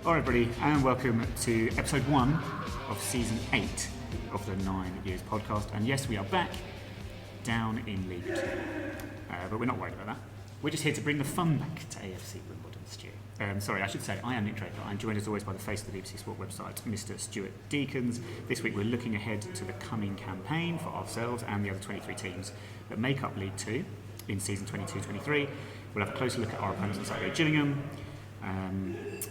Alright everybody, and welcome to episode 1 of season 8 of the 9 Years podcast. And yes, we are back down in League 2, but we're not worried about that. We're just here to bring the fun back to AFC Wimbledon, Stu. Sorry, I should say, I am Nick Draper. I'm joined as always by the face of the BBC Sport website, Mr. Stuart Deacons. This week we're looking ahead to the coming campaign for ourselves and the other 23 teams that make up League 2 in season 22-23. We'll have a closer look at our opponents on Saturday, Gillingham,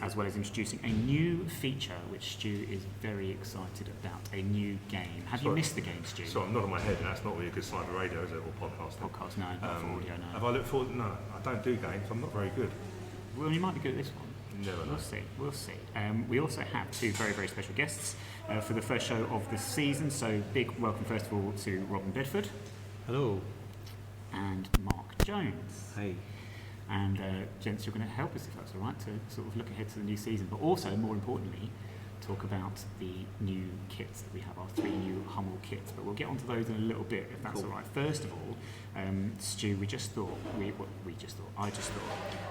as well as introducing a new feature which Stu is very excited about, a new game. Have you missed the game, Stu? So I'm not on my head, and that's not really a good sign for radio, is it, or podcast? Podcast, no, not for audio, no. Have I looked forward? No, I don't do games, I'm not very good. Well, you might be good at this one. Never know. We'll see. We also have two very, very special guests for the first show of the season, so big welcome first of all to Robin Bedford. Hello. And Marc Jones. Hey. And gents, you're going to help us, if that's all right, to sort of look ahead to the new season, but also, more importantly, talk about the new kits that we have, our 3 new Hummel kits. But we'll get onto those in a little bit, if that's all right. First of all, Stu, I just thought,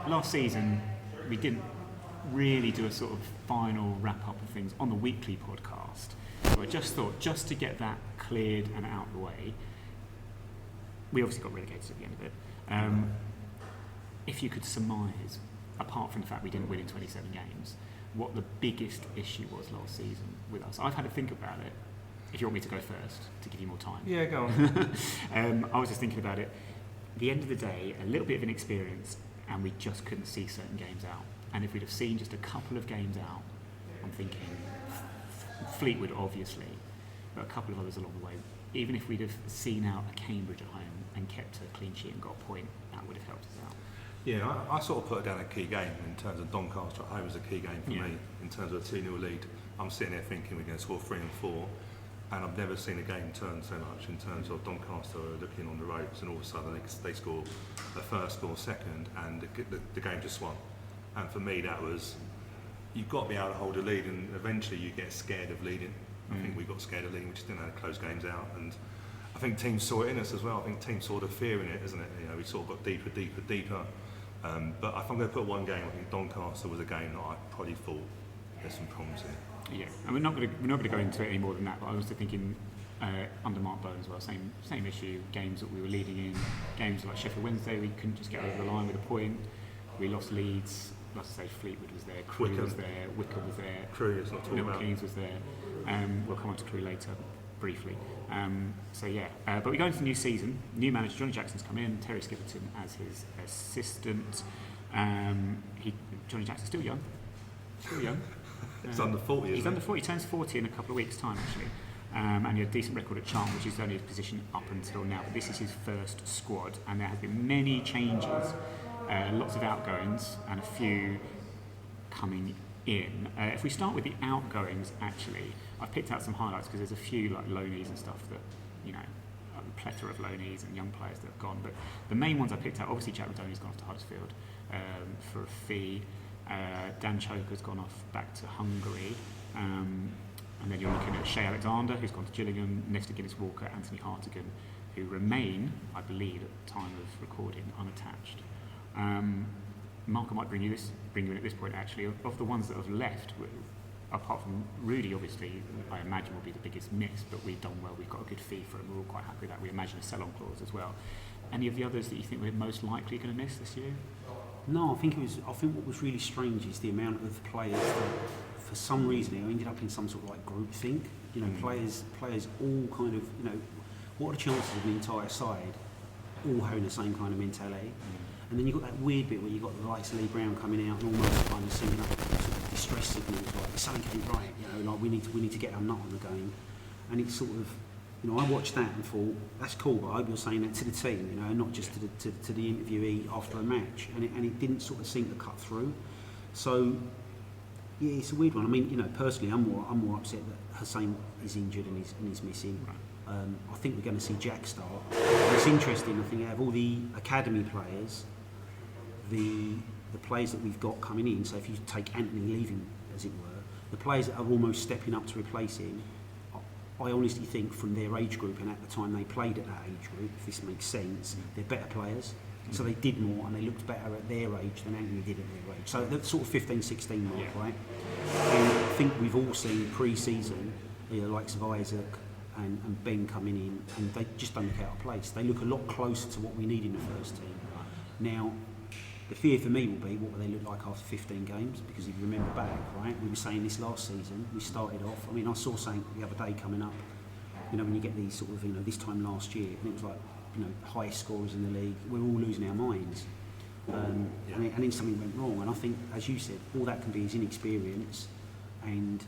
last season we didn't really do a sort of final wrap-up of things on the weekly podcast. So I just thought, just to get that cleared and out of the way, we obviously got relegated at the end of it. If you could surmise, apart from the fact we didn't win in 27 games, what the biggest issue was last season with us. I've had to think about it, if you want me to go first, to give you more time. Yeah, go on. I was just thinking about it. At the end of the day, a little bit of inexperience, and we just couldn't see certain games out. And if we'd have seen just a couple of games out, I'm thinking Fleetwood, obviously, but a couple of others along the way, even if we'd have seen out a Cambridge at home and kept a clean sheet and got a point, that would have helped us out. Yeah, I sort of put down a key game in terms of Doncaster at home as a key game for me, in terms of a 2-0 lead. I'm sitting there thinking we're going to score 3 and 4, and I've never seen a game turn so much in terms of Doncaster looking on the ropes, and all of a sudden they score the first, score second, and the game just swung. And for me, that was, you've got to be able to hold a lead, and eventually you get scared of leading. I think we got scared of leading, we just didn't know how to close games out, and I think teams saw it in us as well. I think teams saw the fear in it, isn't it? You know, we sort of got deeper. But if I'm going to put one game, I think Doncaster was a game that I probably thought there's some problems in. Yeah, and we're not going to go into it any more than that. But I was also thinking under Mark Bowen as well, same issue. Games that we were leading in, games like Sheffield Wednesday, we couldn't just get over the line with a point. We lost Leeds. Like I say, Fleetwood was there, Crewe was there, Wickham was there, Crewe, it's not talking about. Keynes was there. We'll come on to Crewe later, briefly. But we go into the new season. New manager Johnny Jackson's come in. Terry Skipperton as his assistant. Johnny Jackson's still young. He's under 40. He's under 40. He turns 40 in a couple of weeks' time, actually. And he had a decent record at Charlton, which is only his position up until now. But this is his first squad, and there have been many changes, lots of outgoings, and a few coming in. If we start with the outgoings, actually, I've picked out some highlights because there's a few like loanees and stuff that, you know, a plethora of loanees and young players that have gone. But the main ones I picked out, obviously Jack Rodoni's gone off to Huddersfield for a fee. Dan Choker's gone off back to Hungary. And then you're looking at Shea Alexander, who's gone to Gillingham, Nesta Guinness-Walker, Anthony Hartigan, who remain, I believe, at the time of recording, unattached. Mark, I might bring you in at this point, actually. Of the ones that have left, apart from Rudy, obviously, I imagine will be the biggest miss, but we've done well. We've got a good fee for him. We're all quite happy with that. We imagine a sell-on clause as well. Any of the others that you think we're most likely going to miss this year? No, I think what was really strange is the amount of players that, for some reason, ended up in some sort of like group think. You know, players all kind of, you know, what are the chances of an entire side all having the same kind of mentality? And then you've got that weird bit where you've got the likes of Lee Brown coming out and almost kind of sending up sort of distress signals like something ain't right, you know, like we need to get our nut on the game. And it's sort of, you know, I watched that and thought, that's cool, but I hope you're saying that to the team, you know, and not just to the interviewee after a match. And it didn't sort of seem to cut through. So yeah, it's a weird one. I mean, you know, personally, I'm more upset that Hussein is injured and he's missing. Right. I think we're going to see Jack start. It's interesting. I think out of all the academy players, the players that we've got coming in. So if you take Anthony leaving, as it were, the players that are almost stepping up to replace him, I honestly think from their age group and at the time they played at that age group, if this makes sense, they're better players. So they did more and they looked better at their age than Anthony did at their age. So that's sort of 15, 16 mark, right? And I think we've all seen pre-season, the likes of Isaac and Ben coming in, and they just don't look out of place. They look a lot closer to what we need in the first team. Now, the fear for me will be, what will they look like after 15 games? Because if you remember back, right, we were saying this last season, we started off, I mean, I saw something the other day coming up, when you get these sort of, this time last year, and it was like, highest scorers in the league, we're all losing our minds. And then something went wrong, and I think, as you said, all that can be is inexperience, and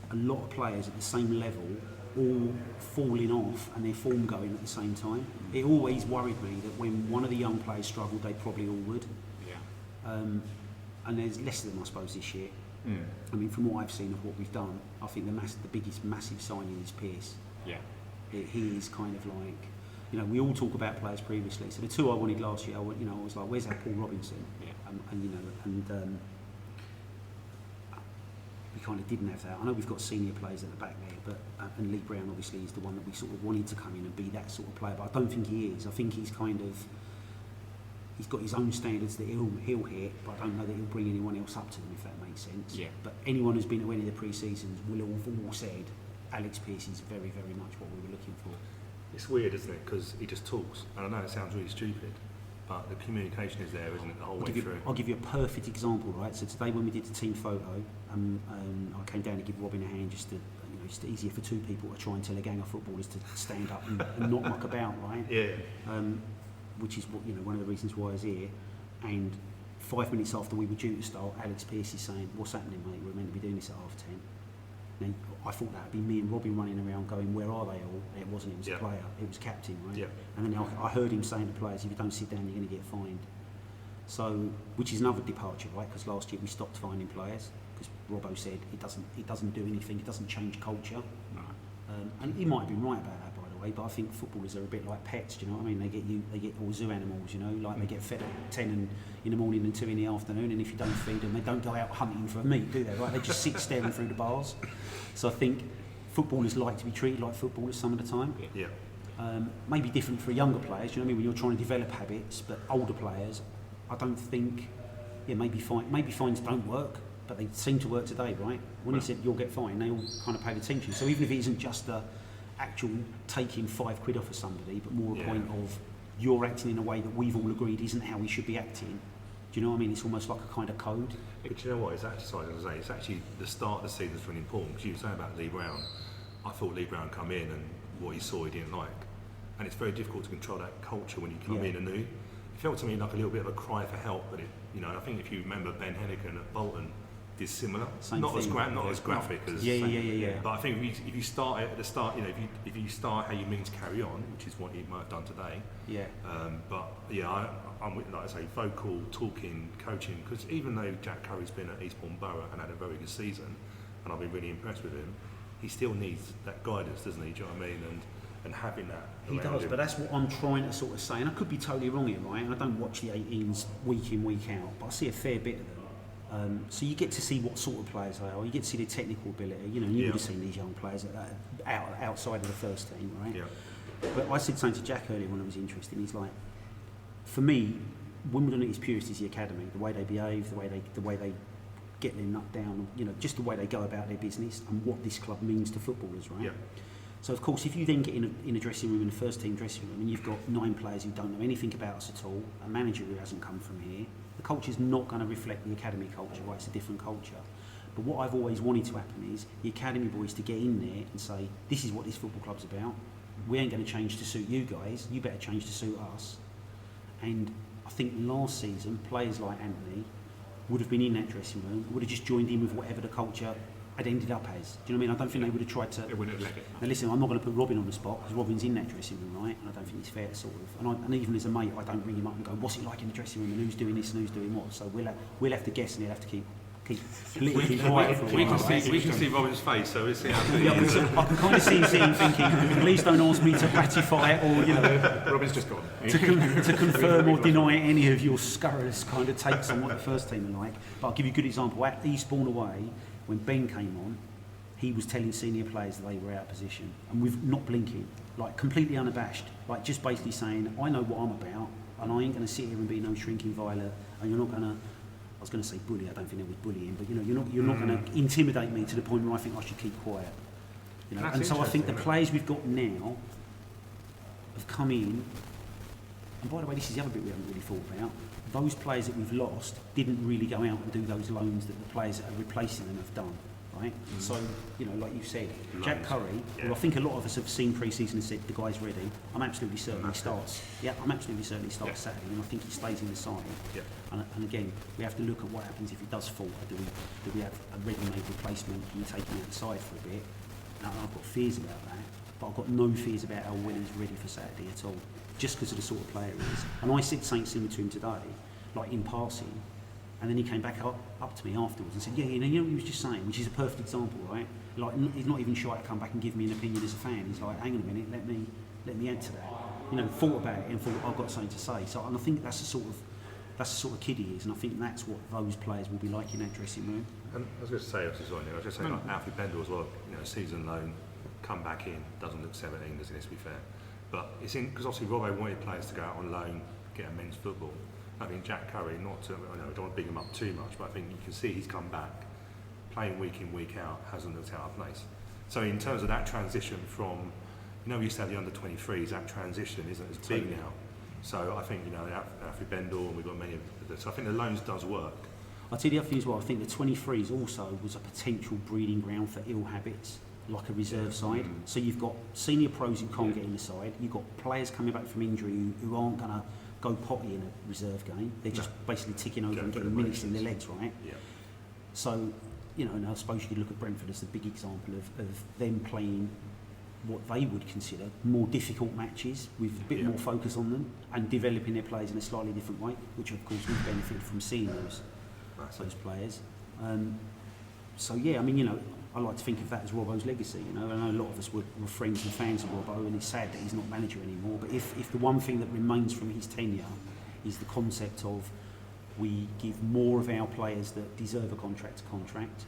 a lot of players at the same level all falling off and their form going at the same time. It always worried me that when one of the young players struggled, they probably all would. And there's less of them, I suppose, this year. I mean, from what I've seen of what we've done, I think the biggest massive signing is Pearce. He is kind of like, we all talk about players previously. So the two I wanted last year, I was like, where's that Paul Robinson? We kind of didn't have that. I know we've got senior players at the back there, but and Lee Brown obviously is the one that we sort of wanted to come in and be that sort of player. But I don't think he is. I think he's got his own standards that he'll hit, but I don't know that he'll bring anyone else up to them, if that makes sense. But anyone who's been to any of the pre-seasons will have all said Alex Pearce is very, very much what we were looking for. It's weird, isn't it? Because he just talks, and I know it sounds really stupid, but the communication is there, isn't it, the whole way through? I'll give you a perfect example, right? So today when we did the team photo, I came down to give Robin a hand just to, it's easier for two people to try and tell a gang of footballers to stand up and not muck about, right? Which is what, one of the reasons why I was here. And 5 minutes after we were due to start, Alex Pearce is saying, "What's happening, mate? We're meant to be doing this at 10:30. And I thought that would be me and Robin running around going, "Where are they all?" It wasn't. It was a player. It was captain, right? And then I heard him saying to players, "If you don't sit down, you're going to get fined." So, which is another departure, right? Because last year we stopped finding players because Robbo said it doesn't do anything. It doesn't change culture. And he might have been right about that, by the way. But I think footballers are a bit like pets. Do you know what I mean? They get all zoo animals. Like they get fed at 10 in the morning and 2 in the afternoon. And if you don't feed them, they don't go out hunting for meat, do they? Right? They just sit staring through the bars. So I think footballers like to be treated like footballers some of the time. Maybe different for younger players. Do you know what I mean? When you're trying to develop habits, but older players, I don't think. Maybe fines don't work, but they seem to work today, right? When he said you'll get fined, they all kind of paid attention. So even if it isn't just the actual taking £5 off of somebody, but more a point of you're acting in a way that we've all agreed isn't how we should be acting. Do you know what I mean? It's almost like a kind of code. But you know what? It's actually the start of the season is really important. Because you were saying about Lee Brown, I thought Lee Brown come in and what he saw he didn't like, and it's very difficult to control that culture when you come in anew. It felt to me like a little bit of a cry for help, but I think if you remember Ben Hennigan at Bolton did similar, not as graphic as. But I think if you start at the start, if you start how you mean to carry on, which is what he might have done today. I'm like I say, vocal, talking, coaching, because even though Jack Curry's been at Eastbourne Borough and had a very good season, and I've been really impressed with him, he still needs that guidance, doesn't he? Do you know what I mean? And having that. He does, but that's what I'm trying to sort of say, and I could be totally wrong here, right? I don't watch the 18s week in, week out, but I see a fair bit of them. So you get to see what sort of players they are. You get to see their technical ability. You would have seen these young players outside of the first team, right? But I said something to Jack earlier when I was interested. He's like, for me, Wimbledon at its purest is the academy. The way they behave, the way they get their nut down. Just the way they go about their business and what this club means to footballers, right? So of course, if you then get in a dressing room, in a first team dressing room, and you've got 9 players who don't know anything about us at all, a manager who hasn't come from here, the culture's not going to reflect the academy culture, right? It's a different culture. But what I've always wanted to happen is the academy boys to get in there and say, this is what this football club's about. We ain't going to change to suit you guys. You better change to suit us. And I think last season, players like Anthony would have been in that dressing room, would have just joined in with whatever the culture had ended up as. Do you know what I mean? I don't think they would have tried to. They wouldn't have let it. Now listen, I'm not going to put Robin on the spot because Robin's in that dressing room, right? And I don't think it's fair to sort of. And even as a mate, I don't ring him up and go, "What's it like in the dressing room? And who's doing this and who's doing what?" So we'll have to guess, and he'll have to keep politically quiet for a while. We can see Robin's face, so we'll see how. I can kind of see him thinking, "Please don't ask me to ratify it or Robin's just gone to confirm or deny any of your scurrilous kind of takes on what the first team are like." But I'll give you a good example. At Eastbourne away, when Ben came on, he was telling senior players that they were out of position, and with not blinking, like completely unabashed, like just basically saying, "I know what I'm about. and I ain't going to sit here and be no shrinking violet, and you're not going to, I was going to say bully, I don't think there was bullying, but you know, you're not going to intimidate me to the point where I think I should keep quiet. You know, and so I think the players we've got now have come in, and by the way, this is the other bit we haven't really thought about. Those players that we've lost didn't really go out and do those loans that the players that are replacing them have done, right? So, you know, like you said, Jack Curry, well, I think a lot of us have seen pre-season and said the guy's ready. I'm absolutely certain he starts. Yeah, I'm absolutely certain he starts Saturday, and I think he stays in the side. Yeah. And again, we have to look at what happens if he does falter. Do we have a ready-made replacement? Can you take him outside for a bit? Now, I've got fears about that, but I've got no fears about how well he's ready for Saturday at all, just because of the sort of player he is. And I said something similar to him today, like in passing, and then he came back up to me afterwards and said, yeah, you know what he was just saying, which is a perfect example, right? Like, he's not even shy to come back and give me an opinion as a fan. He's like, hang on a minute, let me add to that. You know, thought about it and thought, I've got something to say. So, and I think that's the sort of kid he is, and I think that's what those players will be like in that dressing room. And I was going to say, obviously, sorry, Nick, I was just saying, like Alfie Bendel as well, you know, season loan, come back in, doesn't look 17, does he, to be fair. But it's in, because obviously Robbo wanted players to go out on loan, get a men's football. I mean, Jack Curry, not to, I know I don't want to big him up too much, but I think you can see he's come back, playing week in, week out, hasn't looked out of place. So in terms of that transition from, you know, we used to have the under-23s, that transition isn't as big now. So I think, you know, Alfie Bendel, and we've got many of the, so I think the loans does work. I'll tell you the other thing as well, I think the 23s also was a potential breeding ground for ill habits, like a reserve side. So you've got senior pros who can't get in the side, you've got players coming back from injury who aren't going to go potty in a reserve game, they're just basically ticking over and getting minutes in their legs, right? Yeah. So, you know, and I suppose you could look at Brentford as the big example of them playing what they would consider more difficult matches with a bit more focus on them and developing their players in a slightly different way, which of course we've benefited from seeing those players. So yeah, I mean, you know, I like to think of that as Robbo's legacy. You know, I know a lot of us were friends and fans of Robbo, and it's sad that he's not manager anymore. But if the one thing that remains from his tenure is the concept of we give more of our players that deserve a contract,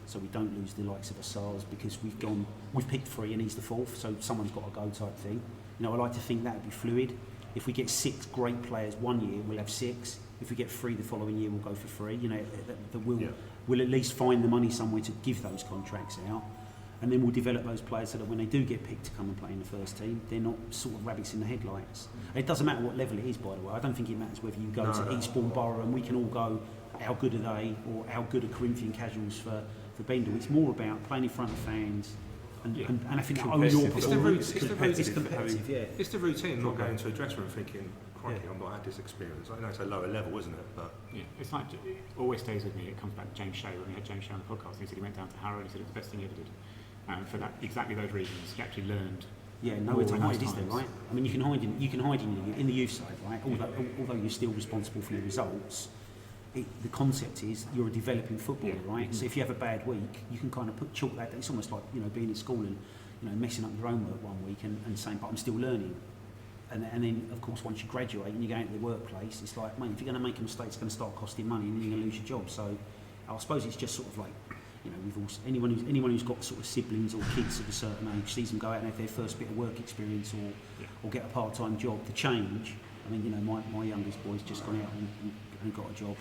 so we don't lose the likes of Assars because we've picked 3 and he's the 4th, so someone's got to go type thing. You know, I like to think that would be fluid. If we get 6 great players one year, we'll have 6. If we get 3 the following year, we'll go for 3. You know, we'll at least find the money somewhere to give those contracts out, and then we'll develop those players so that when they do get picked to come and play in the first team, they're not sort of rabbits in the headlights. It doesn't matter what level it is, by the way. I don't think it matters whether you go to Eastbourne Borough and we can all go, how good are they, or how good are Corinthian casuals for Bendel. It's more about playing in front of fans and I think own your performance. It's competitive, yeah. It's the routine, not going into a dressing room thinking, crikey, I've not had this experience. I know it's a lower level, isn't it? But yeah, it's like, it always stays with me. It comes back to James Shea, when we had James Shea on the podcast, and he said he went down to Harrow and he said it was the best thing he ever did. For that, exactly those reasons, he actually learned. Yeah, nowhere to hide, is there, right? I mean, you can hide in the youth side, right? Although you're still responsible for your results, the concept is you're a developing footballer, right? So if you have a bad week, you can kind of chalk that. It's almost like, you know, being in school and, you know, messing up your own work one week and saying, but I'm still learning. And then, of course, once you graduate and you go into the workplace, it's like, mate, if you're going to make a mistake, it's going to start costing money, and then you're going to lose your job. So I suppose it's just sort of like, you know, we've also, anyone who's got sort of siblings or kids of a certain age sees them go out and have their first bit of work experience or get a part-time job. The change, I mean, you know, my youngest boy's just gone out and got a job,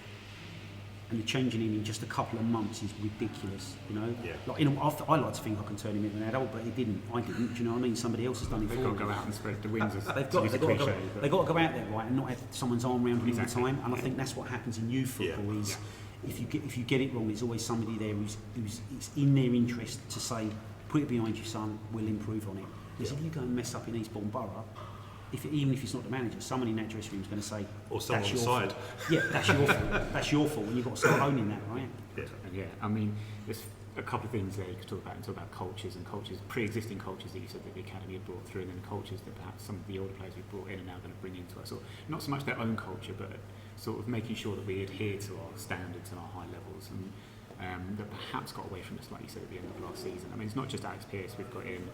and the changing him in just a couple of months is ridiculous, you know. Yeah. Like, you know, I like to think I can turn him into an adult, but he didn't. I didn't. Do you know what I mean? Somebody else has done it for me. They've got to go out and spread the wings. They've got to go out there, right, and not have someone's arm around them all the time. And I think that's what happens in youth football. Is if you get it wrong, there's always somebody there who's it's in their interest to say, put it behind you, son. We'll improve on it. Because if you go and mess up in Eastbourne Borough, even if it's not the manager, someone in that dressing room is going to say, or someone on the side. Yeah, that's your fault. That's your fault, and you've got to start owning that, right? Yeah. I mean, there's a couple of things there you could talk about cultures, pre-existing cultures that you said that the academy had brought through, and then cultures that perhaps some of the older players we've brought in are now going to bring into us. Or not so much their own culture, but sort of making sure that we adhere to our standards and our high levels, and that perhaps got away from us, like you said, at the end of last season. I mean, it's not just Alex Pearce, we've got in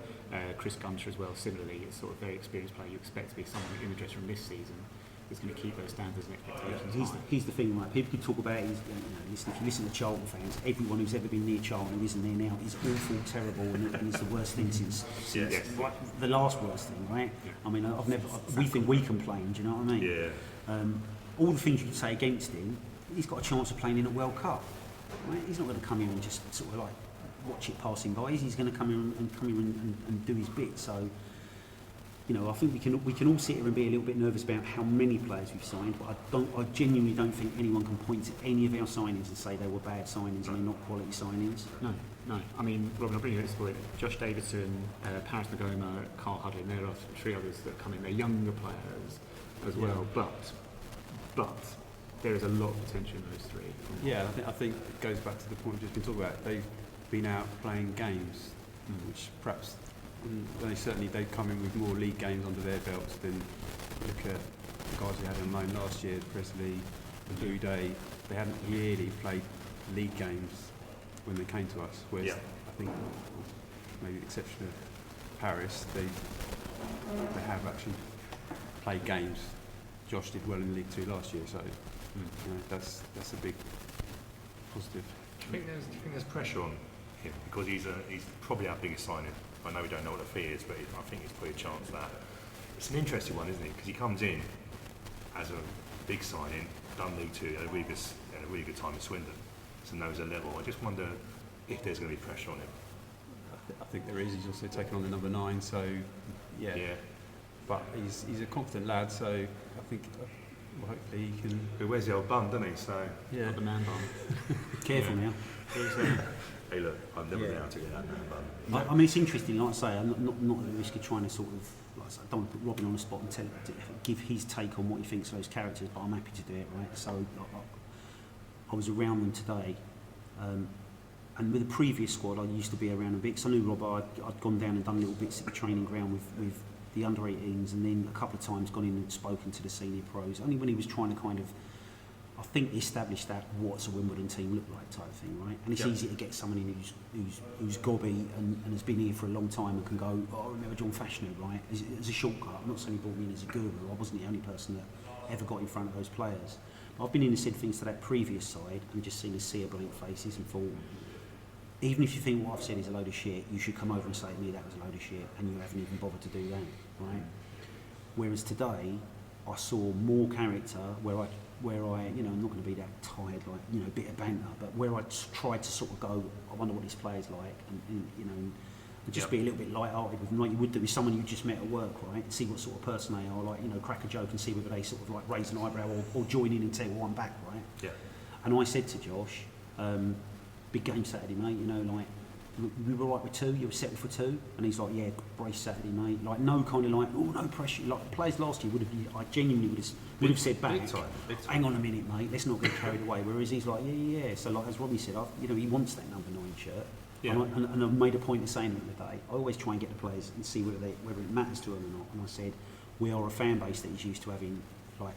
Chris Gunter as well, similarly. It's sort of very experienced player you expect to be someone in the dressing room this season is going to keep those standards and expectations high. He's the thing, right? People can talk about it, you know, if you listen to Charlton fans, everyone who's ever been near Charlton who isn't there now is awful, terrible, and it's the worst thing since the last worst thing, right? Yeah. I mean, we think we complain, do you know what I mean? Yeah. All the things you could say against him, he's got a chance of playing in a World Cup. Right? He's not going to come here and just sort of like watch it passing by. He's going to come here and do his bit. So, you know, I think we can all sit here and be a little bit nervous about how many players we've signed, but I genuinely don't think anyone can point to any of our signings and say they were bad signings and they're not quality signings. No. I mean, Robin, I'll bring you this point. Josh Davidson, Paris Nagoma, Carl Hudlin, there are 3 others that come in. They're younger players as well, but there is a lot of potential in those 3. Yeah, I think it goes back to the point we've just been talking about. They've been out playing games, which perhaps they've come in with more league games under their belts than look at the guys we had on loan last year, Presley and Boudet. They hadn't really played league games when they came to us, whereas I think, maybe with the exception of Paris, they have actually played games. Josh did well in League 2 last year, so you know, that's a big positive. Do you think there's pressure on him because he's probably our biggest signing? I know we don't know what the fee is, but I think it's probably a chance that it's an interesting one, isn't it? Because he comes in as a big signing, done League 2 at a really good time at Swindon, so knows a level. I just wonder if there's going to be pressure on him. I think there is. He's also taken on the number 9, so yeah. But he's a confident lad, so I think hopefully he can. He wears the old bun, doesn't he? So Got the man bun. Careful now. hey, look, I've never been able to get that man bun. I mean, it's interesting, like I say, I'm not at the risk of trying to sort of, like I say, I don't want to put Robin on the spot and give his take on what he thinks of those characters, but I'm happy to do it, right? So I was around them today, and with the previous squad, I used to be around them a bit, because I knew Rob, I'd gone down and done little bits at the training ground with the under-18s, and then a couple of times gone in and spoken to the senior pros, only when he was trying to kind of, I think, establish that what's a Wimbledon team look like type of thing, right? And it's easy to get someone in who's gobby and has been here for a long time and can go, I remember John Fashanu, right? As a shortcut. I'm not saying he brought me in as a guru. I wasn't the only person that ever got in front of those players. But I've been in and said things to that previous side and just seen a sea of blank faces and thought, even if you think what I've said is a load of shit, you should come over and say to me that was a load of shit, and you haven't even bothered to do that, right? Whereas today, I saw more character where I, you know, I'm not going to be that tired, like, you know, bit of banter, but where I tried to sort of go, I wonder what this player's like, and you know, and just be a little bit light-hearted with them, like you would do with someone you just met at work, right? See what sort of person they are, like, you know, crack a joke and see whether they sort of like raise an eyebrow or join in and say, well, I'm back, right? Yeah. And I said to Josh, big game Saturday, mate, you know, like, we were right with 2, you were settled for 2, and he's like, yeah, brace Saturday, mate. Like, no kind of like, oh, no pressure. Like, the players last year I genuinely would have said back, big time. Hang on a minute, mate, let's not get carried away. Whereas he's like, yeah. So, like, as Robbie said, you know, he wants that number 9 shirt. Yeah. And I've made a point of saying it today. I always try and get the players and see whether it matters to them or not. And I said, we are a fan base that is used to having, like,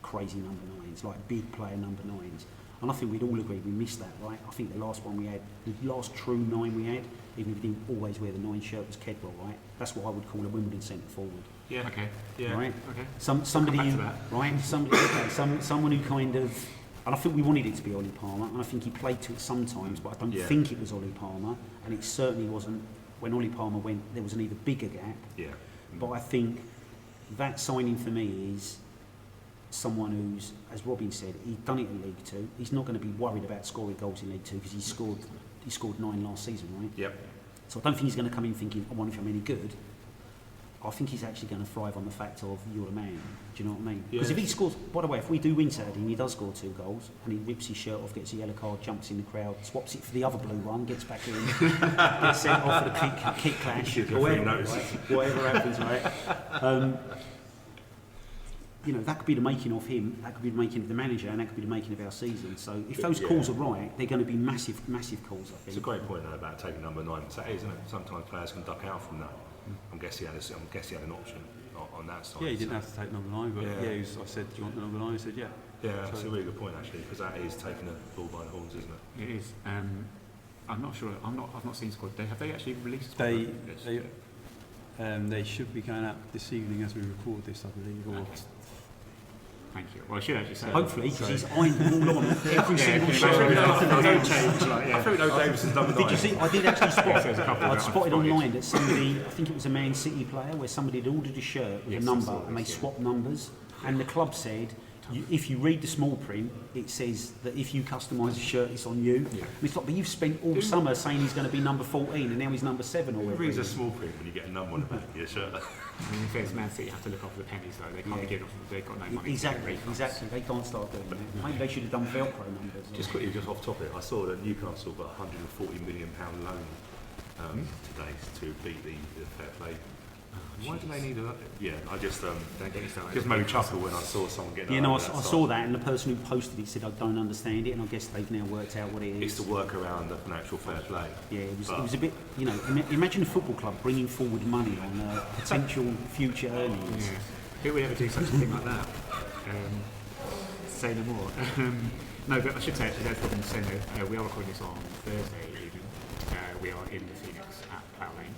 crazy number 9s, like big player number 9s. And I think we'd all agree we missed that, right? I think the last one we had, the last true 9 we had, even if he didn't always wear the 9 shirt, was Kedwell, right? That's what I would call a Wimbledon centre forward. Yeah. Okay. Yeah. Right. Okay. Somebody who, right? Someone who kind of, and I think we wanted it to be Ollie Palmer, and I think he played to it sometimes, but I don't think it was Ollie Palmer, and it certainly wasn't. When Ollie Palmer went, there was an even bigger gap. Yeah. But I think that signing for me is someone who's, as Robin said, he's done it in League 2. He's not going to be worried about scoring goals in League 2 because he scored 9 last season, right? Yep. So I don't think he's going to come in thinking, I wonder if I'm any good. I think he's actually going to thrive on the fact of, you're the man. Do you know what I mean? Because if he scores, by the way, if we do win Saturday and he does score 2 goals and he rips his shirt off, gets a yellow card, jumps in the crowd, swaps it for the other blue one, gets back in, gets sent off for the kick clash, whatever happens, right? You know, that could be the making of him, that could be the making of the manager, and that could be the making of our season. So if those calls are right, they're going to be massive calls, I think. It's a great point, though, about taking number 9 on Saturday, isn't it? Sometimes players can duck out from that. I'm guessing he had an option on that side. Yeah, he didn't have to take number 9, but I said, do you want the number 9? He said, yeah. Yeah, that's a really good point, actually, because that is taking the bull by the horns, isn't it? It is. I'm not sure. I've not seen squad. Have they actually released squad? They should be going out this evening as we record this, I believe. Or Thank you. Well, I should actually say. Hopefully, because he's eyeing them all on every single show. I think no Davison's number 9. Did you see? I did actually spot. I'd spotted online that somebody, I think it was a Man City player, where somebody had ordered a shirt with a number and they swapped numbers, and the club said, if you read the small print, it says that if you customise a shirt, it's on you. Yeah. And it's like, but you've spent all summer saying he's going to be number 14 and now he's number 7 or Who whatever. reads a small print when you get a number on the back of your shirt? I mean, if there's Man City, you have to look after the pennies though. They can't be giving off. They've got no money. Exactly, to get refunds. exactly. They can't start doing that. Maybe they should have done Velcro numbers. Just quickly, just off topic, I saw that Newcastle got a £140 million loan today to beat the fair play. Why do they need a? Yeah, I just Don't get me started. just made me chuckle when I saw someone getting. Yeah, a no, I loan of that saw size. that, and the person who posted it said, I don't understand it, and I guess they've now worked out what it is. It's to work around the financial fair play. Yeah, it But- was a bit, you know, imagine a football club bringing forward money on potential future earnings. Yeah. Who would ever do such a thing like that? Say no more. No, but I should say actually, there's Robin saying that we are recording this on Thursday evening. We are in the Phoenix at Plough Lane,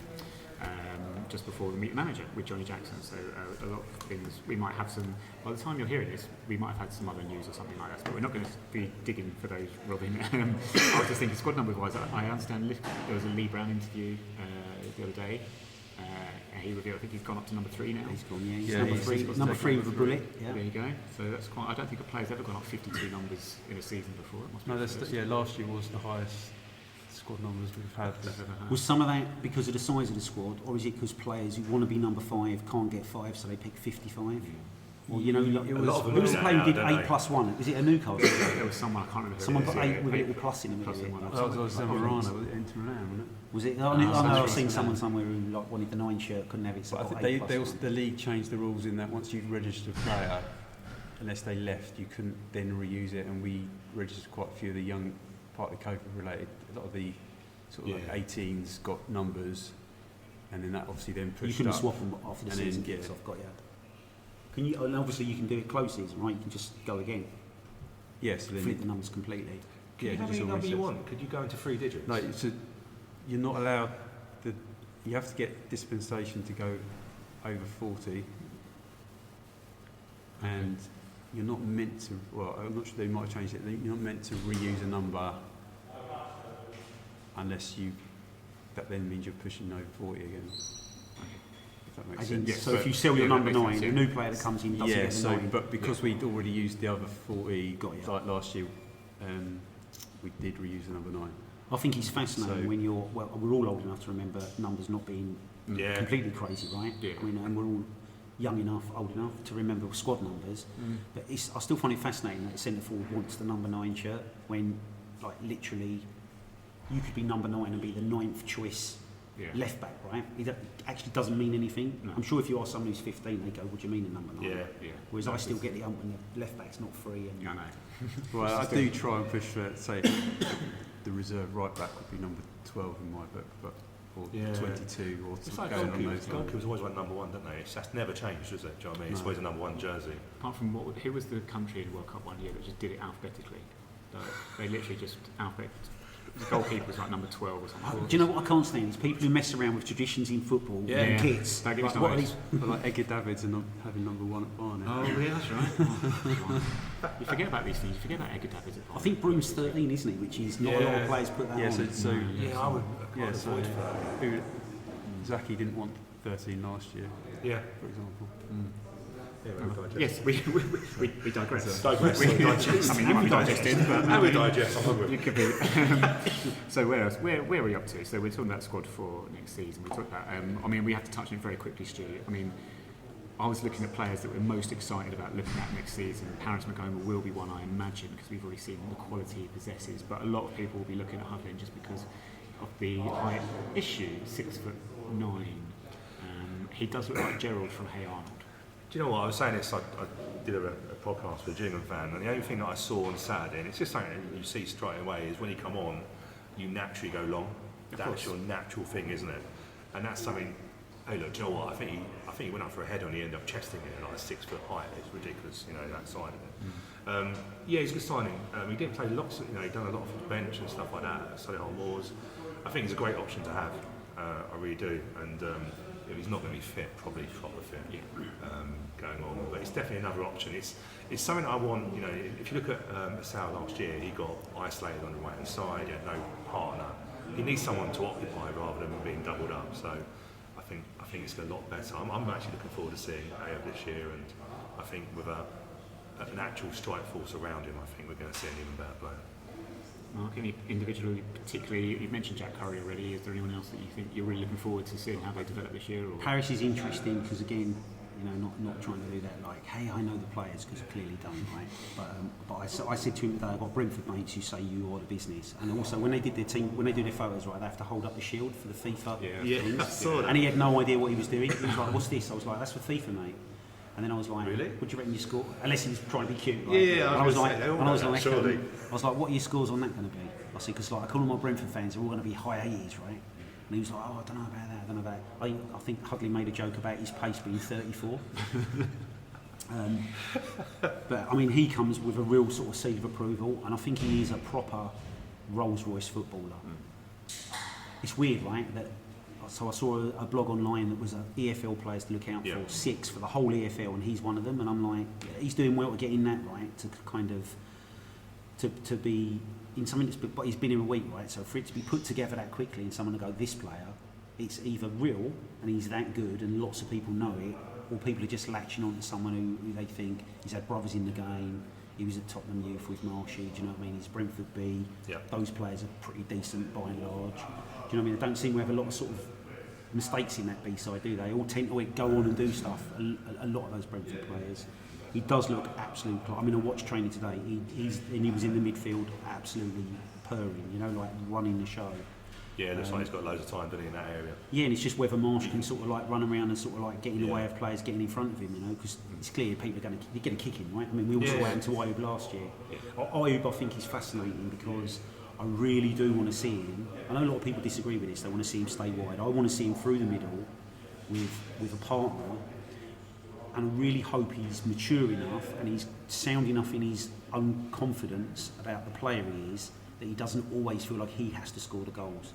just before we meet the manager with Johnny Jackson. So a lot of things, we might have some, by the time you're hearing this, we might have had some other news or something like that, but we're not going to be digging for those, Robin. I was just thinking, squad number wise, I understand there was a Lee Brown interview the other day. He revealed, I think he's gone up to number 3 now. He's gone, yeah, he's Yeah, number he's 3, got number to 3 take with a number bullet. Yeah. There you go. So that's quite. I don't think a player's ever gone up 52 numbers in a season before. It must be No, the that's first yeah. Last year was the highest squad numbers we've had. they've ever had. Was some of that because of the size of the squad, or is it because players who want to be number 5 can't get 5, so they pick 55? Or, you know, like, A lot of them who was do the that player now, who did don't 8 they? plus 1? Was it a Newcastle? There was someone I can't remember. who Someone it got is, 8 with a eight little plus in the plus middle. in one. of it. That was Like Zamorano with Inter Milan, wasn't it? Was it? Ah, I know I've that's seen right. someone somewhere who like wanted the 9 shirt, couldn't have it, so But I got think 8 they plus also, 1. the league changed the rules in that once you've registered a player, unless they left, you couldn't then reuse it. And we registered quite a few of the young, partly COVID-related. A lot of the sort of like 18s got numbers, and then that obviously then pushed You couldn't up. swap them after the And then, season yeah. kicks off. Got you. Can you? And obviously you can do it close season, right? You can just go again, Yes, so then flip the numbers completely. yeah, How just many all number you resets. want? Could you go into 3 digits? Like, you're not allowed. You have to get dispensation to go over 40, and you're not meant to. Well, I'm not sure they might have changed it. You're not meant to reuse a number unless you. That then means you're pushing over 40 again. If that makes As in, sense. Yes, so but- if you sell your yeah, that number makes 9, sense, the yeah. new player that comes in doesn't Yeah, get the so 9. but because we'd already used the other 40, Got you. like last year, we did reuse the number 9. I think it's fascinating So- when you're, well, we're all old enough to remember numbers not being Yeah. completely crazy, right? Yeah. I mean, and we're all young enough, old enough to remember squad numbers. But I still find it fascinating that centre forward wants the number 9 shirt when, like, literally, you could be number 9 and be the 9th choice Yeah. left back, right? It actually doesn't mean anything. No. I'm sure if you ask someone who's 15, they go, "What do you mean a number 9?" Yeah. Yeah. Whereas No, I still it's- get the ump when the left back's not free. And Yeah, I know. Well, I do try and push for, say, the reserve right back would be number 12 in my book, but or Yeah. 22 or It's like going on goalkeepers. those lines. Goalkeepers always want number 1, don't they? That's never changed, is it? Do you know what I mean? It's No. always a number 1 jersey. Apart from who was the country in the World Cup one year that just did it alphabetically? Like, they literally just the goalkeeper was like number 12 or something. do you know what I can't stand? Is people who mess around with traditions in football Yeah. and kits. Don't get me Like, what are started. these? But like Edgar Davids and not having number 1 at Barnet. Oh, yeah, that's right. You forget about these things. You forget about Edgar Davids. I think Broom's 13, isn't he? Which is not a lot of players put that yeah, on. so Yeah, I would yeah, so avoid for that. who, Zaki didn't want 13 last year, Yeah. for example. Yeah, we'll digest. Yes, we digress. Digress. We, digest. I mean, you might be digesting, but How we digest, I'm hungry. you could be. So where else? Where are we up to? So we're talking about squad for next season. We talked about. I mean, we have to touch on it very quickly, Stu. I mean, I was looking at players that we're most excited about looking at next season. Paris McGoma will be one, I imagine, because we've already seen the quality he possesses. But a lot of people will be looking at Huddling just because of the height issue, 6'9". He does look like Gerald from Hey Arnold. Do you know what I was saying? This I did a podcast with a Gillingham fan, and the only thing that I saw on Saturday, and it's just something that you see straight away, is when you come on, you naturally go long. That's course. your natural thing, isn't it? And that's something. Hey, look, do you know what? I think he went up for a header and he ended up chesting it at like a 6 foot height. It's ridiculous, you know, that side of it. Yeah, he's a good signing. He didn't play lots. Of, you know, he'd done a lot of bench and stuff like that. Solihull Moors. I think he's a great option to have. I really do. And if he's not going to be fit, probably proper fit. Going on, but it's definitely another option. It's something I want. You know, if you look at Asau last year, he got isolated on the right hand side. He had no partner. He needs someone to occupy rather than being doubled up. So I think it's a lot better. I'm actually looking forward to seeing Ayo this year, and I think with a an actual strike force around him, I think we're going to see an even better player. Mark, any individual particularly, you've mentioned Jack Curry already, is there anyone else that you think you're really looking forward to seeing how they develop this year? Or? Paris is interesting because, again, you know, not trying to do that like, hey, I know the players, because I clearly don't, right? But I said to him today, I've got Brentford mates who say you are the business, and also when they do their photos, right, they have to hold up the shield for the FIFA things. I saw that. And he had no idea what he was doing. He was like, what's this? I was like, that's for FIFA, mate. And then I was like, Really? what do you reckon your score? Unless he was trying to be cute, right? Yeah, And I was like, surely. I was like, what are your scores on that going to be? I said, because like I call all my Brentford fans, they're all going to be high 80s, right? And he was like, oh, I don't know about that, I think Hugley made a joke about his pace being 34. But I mean, he comes with a real sort of seal of approval, and I think he is a proper Rolls-Royce footballer. It's weird, right? So I saw a blog online that was EFL players to look out for, 6 for the whole EFL, and he's one of them. And I'm like, he's doing well to get in that, right? To kind of to be in something that's, but he's been here a week, right? So for it to be put together that quickly and someone to go, this player, it's either real and he's that good and lots of people know it, or people are just latching on to someone who they think he's had brothers in the game. He was at Tottenham Youth with Marshy, do you know what I mean? He's Brentford B. Those players are pretty decent by and large. Do you know what I mean? They don't seem to have a lot of sort of mistakes in that B-side, do they? All tend to go on and do stuff, a lot of those Brentford players. He does look absolute. I mean, I watched training today. He was in the midfield, absolutely purring. You know, like running the show. Yeah, it looks like he's got loads of time, doesn't he, in that area? Yeah, and it's just whether Marsh can sort of like run around and sort of like get in the way of players getting in front of him. You know, because it's clear people are going to get a kick in, right? I mean, we all saw what happened to Ayub last year. Ayub, I think, is fascinating because I really do want to see him. I know a lot of people disagree with this. They want to see him stay wide. I want to see him through the middle with a partner. And I really hope he's mature enough and he's sound enough in his own confidence about the player he is that he doesn't always feel like he has to score the goals.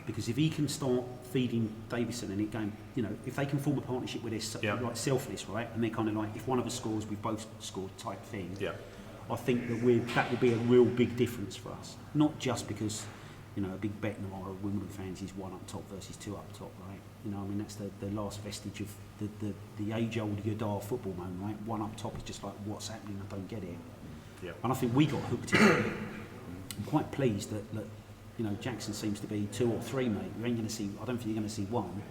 Because if he can start feeding Davison and it going, you know, if they can form a partnership where they're like selfless, right, and they're kind of like, if one of us scores, we both scored type thing. I think that will be a real big difference for us. Not just because, you know, a big bet in our Wimbledon fans is 1 up top versus 2 up top, right? You know, I mean, that's the last vestige of the age-old Yadar football moment, right? 1 up top is just like, what's happening? I don't get it. And I think we got hooked into it. I'm quite pleased that, you know, Jackson seems to be 2 or 3, mate. You ain't going to see. I don't think you're going to see 1.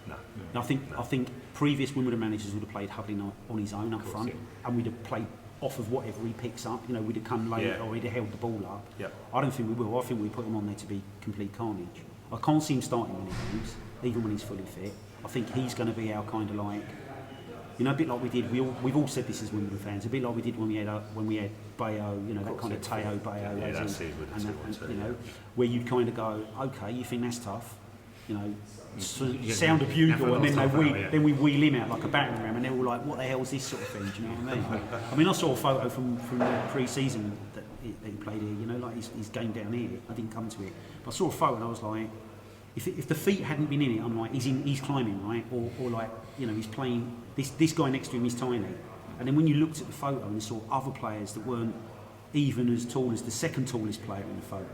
No. I think previous Wimbledon managers would have played Hugley on his own up front, and we'd have played off of whatever he picks up. You know, we'd have come late or he'd have held the ball up. I don't think we will. I think we put him on there to be complete carnage. I can't see him starting many games, even when he's fully fit. I think he's going to be our kind of like, you know, a bit like we did. We've all said this as Wimbledon fans. A bit like we did when we had Bayo, you know, that kind of Teo Bayo, you know, where you'd kind of go, okay, you think that's tough, you know, sound a bugle, and then we wheel him out like a battering ram, and they're all like, what the hell is this sort of thing? Do you know what I mean? I mean, I saw a photo from the pre-season that he played here. You know, like his game down here. I didn't come to it, but I saw a photo and I was like, if the feet hadn't been in it, I'm like, he's climbing, right? Or like, you know, he's playing. This guy next to him is tiny, and then when you looked at the photo and saw other players that weren't even as tall as the second tallest player in the photo.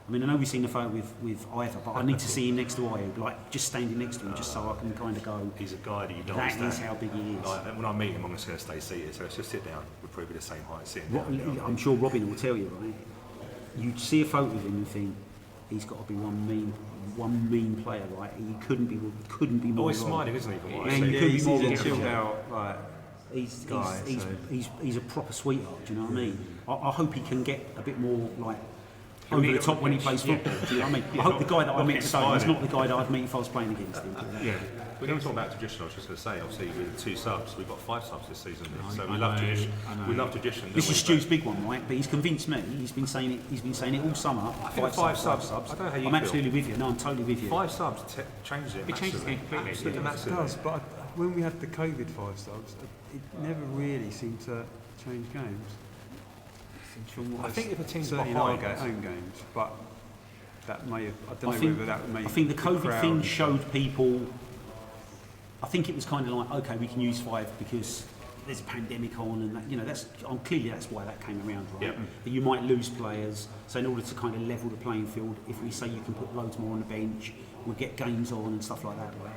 I mean, I know we've seen the photo with Ivor, but I need to see him next to Ayub, like just standing next to him, just so I can kind of go. He's a guy that you don't That understand. is how big he is. Like, when I meet him, I'm just going to stay seated. So let's just sit down. We're probably the same height sitting down. I'm sure Robin will tell you, right? You see a photo of him and think he's got to be one mean player, right? He couldn't be more. Always wrong. smiling, isn't he? From what I Man, see? you could be more he's a wrong. chilled out, like, He's a proper sweetheart. Do you know what I mean? I hope he can get a bit more like over the top when he plays football. Do you know what I mean? I hope the guy that I met today is not the guy that I'd meet if I was playing against him. We're going to talk about tradition. I was just going to say, obviously, with 2 subs, we've got 5 subs this season. So we love tradition. We love tradition. This is Stu's big one, right? But he's convinced me. He's been saying it all summer. I think 5 subs. I don't know how you feel. I'm absolutely with you. No, I'm totally with you. 5 subs changes it. It changes the game completely. Absolutely It massively. does, but when we had the COVID 5 subs, it never really seemed to change games. I think if a team's certainly behind, in our home games, but that may have. I don't know I think, whether that may. I think the COVID crowd thing and showed people. I think it was kind of like, okay, we can use 5 because there's a pandemic on, and that, you know, clearly that's why that came around, right? Yep. That you might lose players, so in order to kind of level the playing field, if we say you can put loads more on the bench, we'll get games on and stuff like that, right?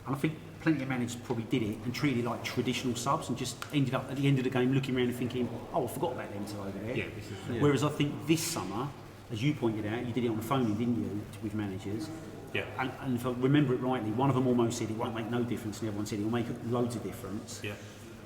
And I think plenty of managers probably did it and treated it like traditional subs and just ended up at the end of the game looking around and thinking, oh, I forgot about them two over there. Yeah, this is, Whereas I think this summer, as you pointed out, you did it on the phone, didn't you, with managers? Yeah. And if I remember it rightly, one of them almost said it won't make no difference, and everyone said it will make loads of difference. Yeah.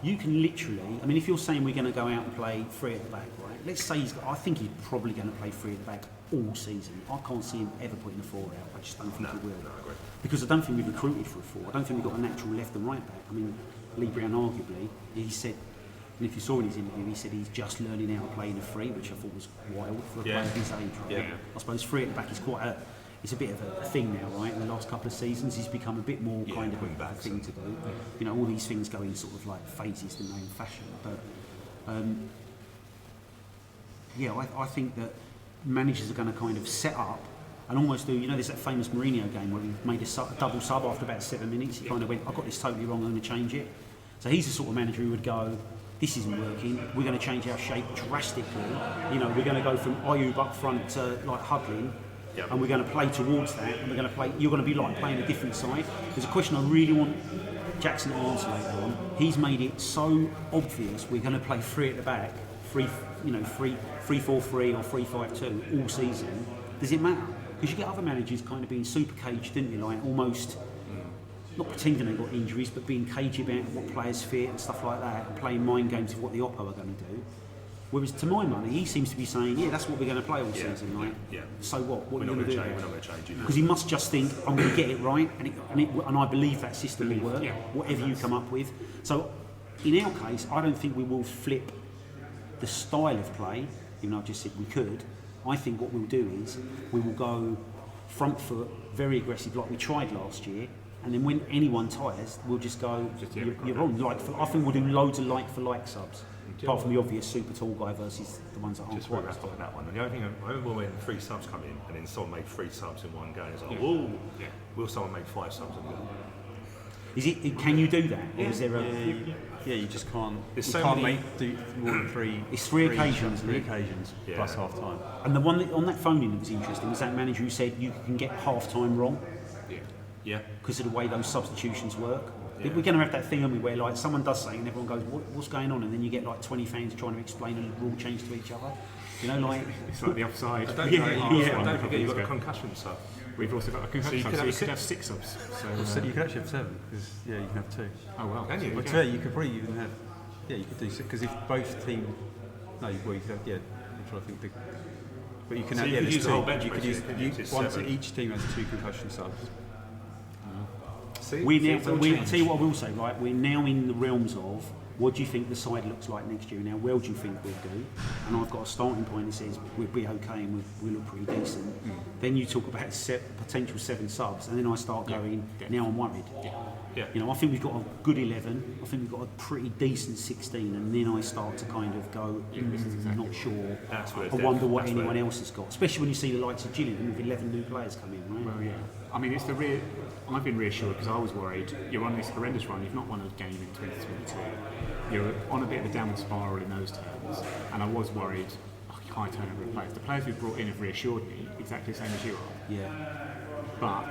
You can literally, I mean, if you're saying we're going to go out and play three at the back, right? Let's say I think he's probably going to play three at the back all season. I can't see him ever putting a four out. I just don't think he will. No, I agree. Because I don't think we've recruited for a four. I don't think we've got a natural left and right back. I mean, Lee Brown arguably, he said, and if you saw in his interview, he said he's just learning how to play in a three, which I thought was wild for a player of his age. Right? Yeah. I suppose three at the back is quite it's a bit of a thing now, right? In the last couple of seasons, he's become a bit more kind of a thing to do. You know, all these things go in sort of like phases, the main fashion. But I think that managers are going to kind of set up and almost do, you know, there's that famous Mourinho game where he made a double sub after about 7 minutes. He kind of went, I've got this totally wrong, I'm going to change it. So he's the sort of manager who would go, this isn't working, we're going to change our shape drastically. You know, we're going to go from Ayub up front to like huddling. Yep. And we're going to play towards that, and we're going to play. You're going to be like playing a different side. There's a question I really want Jackson to answer later on. He's made it so obvious we're going to play three at the back, 3-4-3 or 3-5-2 all season. Does it matter? Because you get other managers kind of being super caged, didn't you? Like almost not pretending they've got injuries, but being cagey about what players fit and stuff like that, and playing mind games of what the Oppo are going to do. Whereas, to my money, he seems to be saying, yeah, that's what we're going to play all season, right? Yeah. So what? What We're are you not going going to do? We're not going to change it. Because he must just think, I'm going to get it right, and I believe that system will work, whatever you come up with. So, in our case, I don't think we will flip the style of play, even though I've just said we could. I think what we'll do is, we will go front foot, very aggressive, like we tried last year, and then when anyone tires, we'll just go, you're on. I think we'll do loads of like-for-like subs. Apart from the obvious super tall guy versus the ones that aren't Just quite. wrap up on that one. And the only thing I remember when 3 subs come in and then someone made 3 subs in one go, it's like, whoa, will someone make 5 subs in one? Is it? Can you do that? Or is there a? Yeah, you just can't. There's You so can't many- do more than 3. It's 3 occasions, Three isn't it? occasions Yeah. plus half time. And the one that, on that phone in that was interesting was that manager who said you can get half time wrong Yeah. because of the way those substitutions work. Yeah. We're going to have that thing, aren't we, where like someone does something and everyone goes, what's going on? And then you get like 20 fans trying to explain a rule change to each other. You know, like it's like the offside. Don't forget you've got a concussion sub. We've also got a concussion, you so could you have could have 6 subs. So you could actually have 7 because you can have 2. Oh well. Can you? Well, to you could probably even have. Yeah, you could do 6 because if both teams. No, well, you could have. Yeah, I'm trying to think. But you can So have. you Yeah, could there's use the 2. whole bench, You could basically, use. couldn't you? Once 7. each team has 2 concussion subs. See? we See, now. it's all I'll changed. tell you what I will say, right? We're now in the realms of what do you think the side looks like next year? Now, well, do you think we'll do? And I've got a starting point that says we'll be okay and we'll look pretty decent. Then you talk about potential 7 subs, and then I start going. Now I'm worried. Yeah. You know, I think we've got a good 11. I think we've got a pretty decent 16, and then I start to kind of go, not sure. That's where I it's wonder depth. what That's anyone where- else has got, especially when you see the likes of Gillian with 11 new players come in, right? Well, yeah. I mean, it's I've been reassured because I was worried. You're on this horrendous run. You've not won a game in 2022. You're on a bit of a downward spiral in those terms, and I was worried. High turnover of players. The players we've brought in have reassured me exactly the same as you are. Yeah. But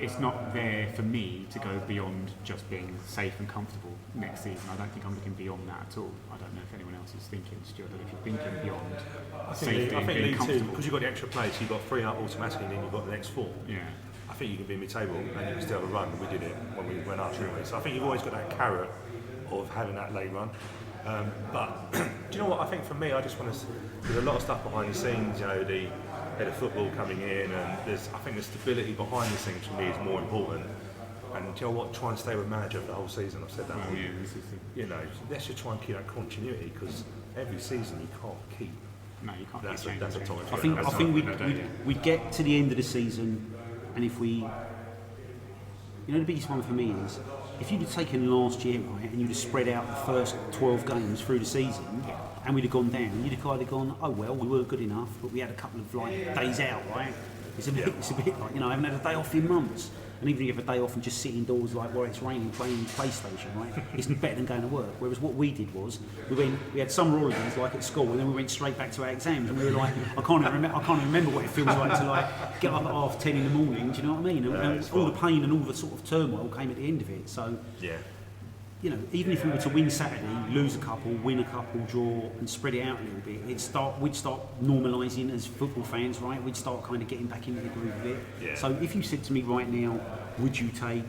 it's not there for me to go beyond just being safe and comfortable next season. I don't think I'm looking beyond that at all. I don't know if anyone else is thinking, Stu, I don't know if you're thinking beyond safety I and think being League 2, comfortable. because you've got the extra players, you've got 3 out automatically and then you've got the next 4. Yeah. I think you can be mid-table and you can still have a run. We did it when we went up, didn't we? So I think you've always got that carrot of having that late run. But do you know what? I think for me, I just want to. There's a lot of stuff behind the scenes. You know, the head of football coming in, and I think the stability behind the scenes for me is more important. And do you know what? Try and stay with manager for the whole season. I've said that. Well, yeah, this is You know, let's just try and keep that continuity because every season you can't keep. no, you can't That's keep a changing topic. things. I think we'd get to the end of the season, and if we, you know, the biggest one for me is if you'd have taken last year, right, and you'd have spread out the first 12 games through the season, and we'd have gone down, you'd have kind of gone, oh well, we were good enough, but we had a couple of like days out, right? It's a bit like, you know, I haven't had a day off in months. And even if you have a day off and just sit indoors like where it's raining playing PlayStation, right? It's better than going to work. Whereas what we did was we had summer holidays like at school, and then we went straight back to our exams, and we were like, I can't even remember what it feels like to like get up at 10:30 in the morning. Do you know what I mean? And all the pain and all the sort of turmoil came at the end of it. So Yeah. you know, even if we were to win Saturday, lose a couple, win a couple, draw, and spread it out a little bit, we'd start normalising as football fans, right? We'd start kind of getting back into the groove of it. Yeah. So if you said to me right now, would you take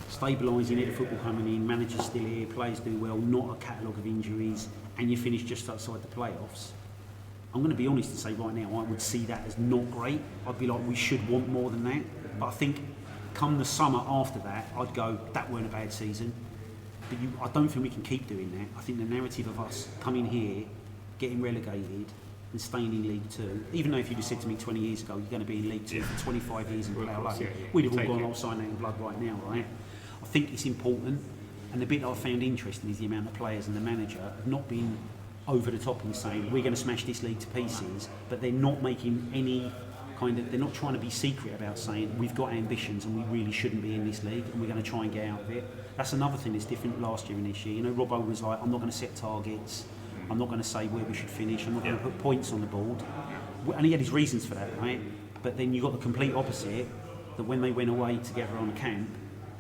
stabilising it, the football coming in, managers still here, players do well, not a catalogue of injuries, and you finish just outside the playoffs, I'm going to be honest and say right now, I would see that as not great. I'd be like, we should want more than that. But I think come the summer after that, I'd go, that weren't a bad season. But I don't think we can keep doing that. I think the narrative of us coming here, getting relegated and staying in League Two, even though if you'd have said to me 20 years ago, you're going to be in League Two for 25 years in Plough Lane, we'd have all gone, I'll sign that in blood right now, right? I think it's important, and the bit that I found interesting is the amount of players and the manager have not been over the top in saying, we're going to smash this league to pieces, but they're not making any they're not trying to be secret about saying we've got ambitions and we really shouldn't be in this league and we're going to try and get out of it. That's another thing that's different last year and this year. You know, Robbo was like, I'm not going to set targets, I'm not going to say where we should finish, I'm not going to put points on the board. And he had his reasons for that, right? But then you got the complete opposite, that when they went away together on a camp,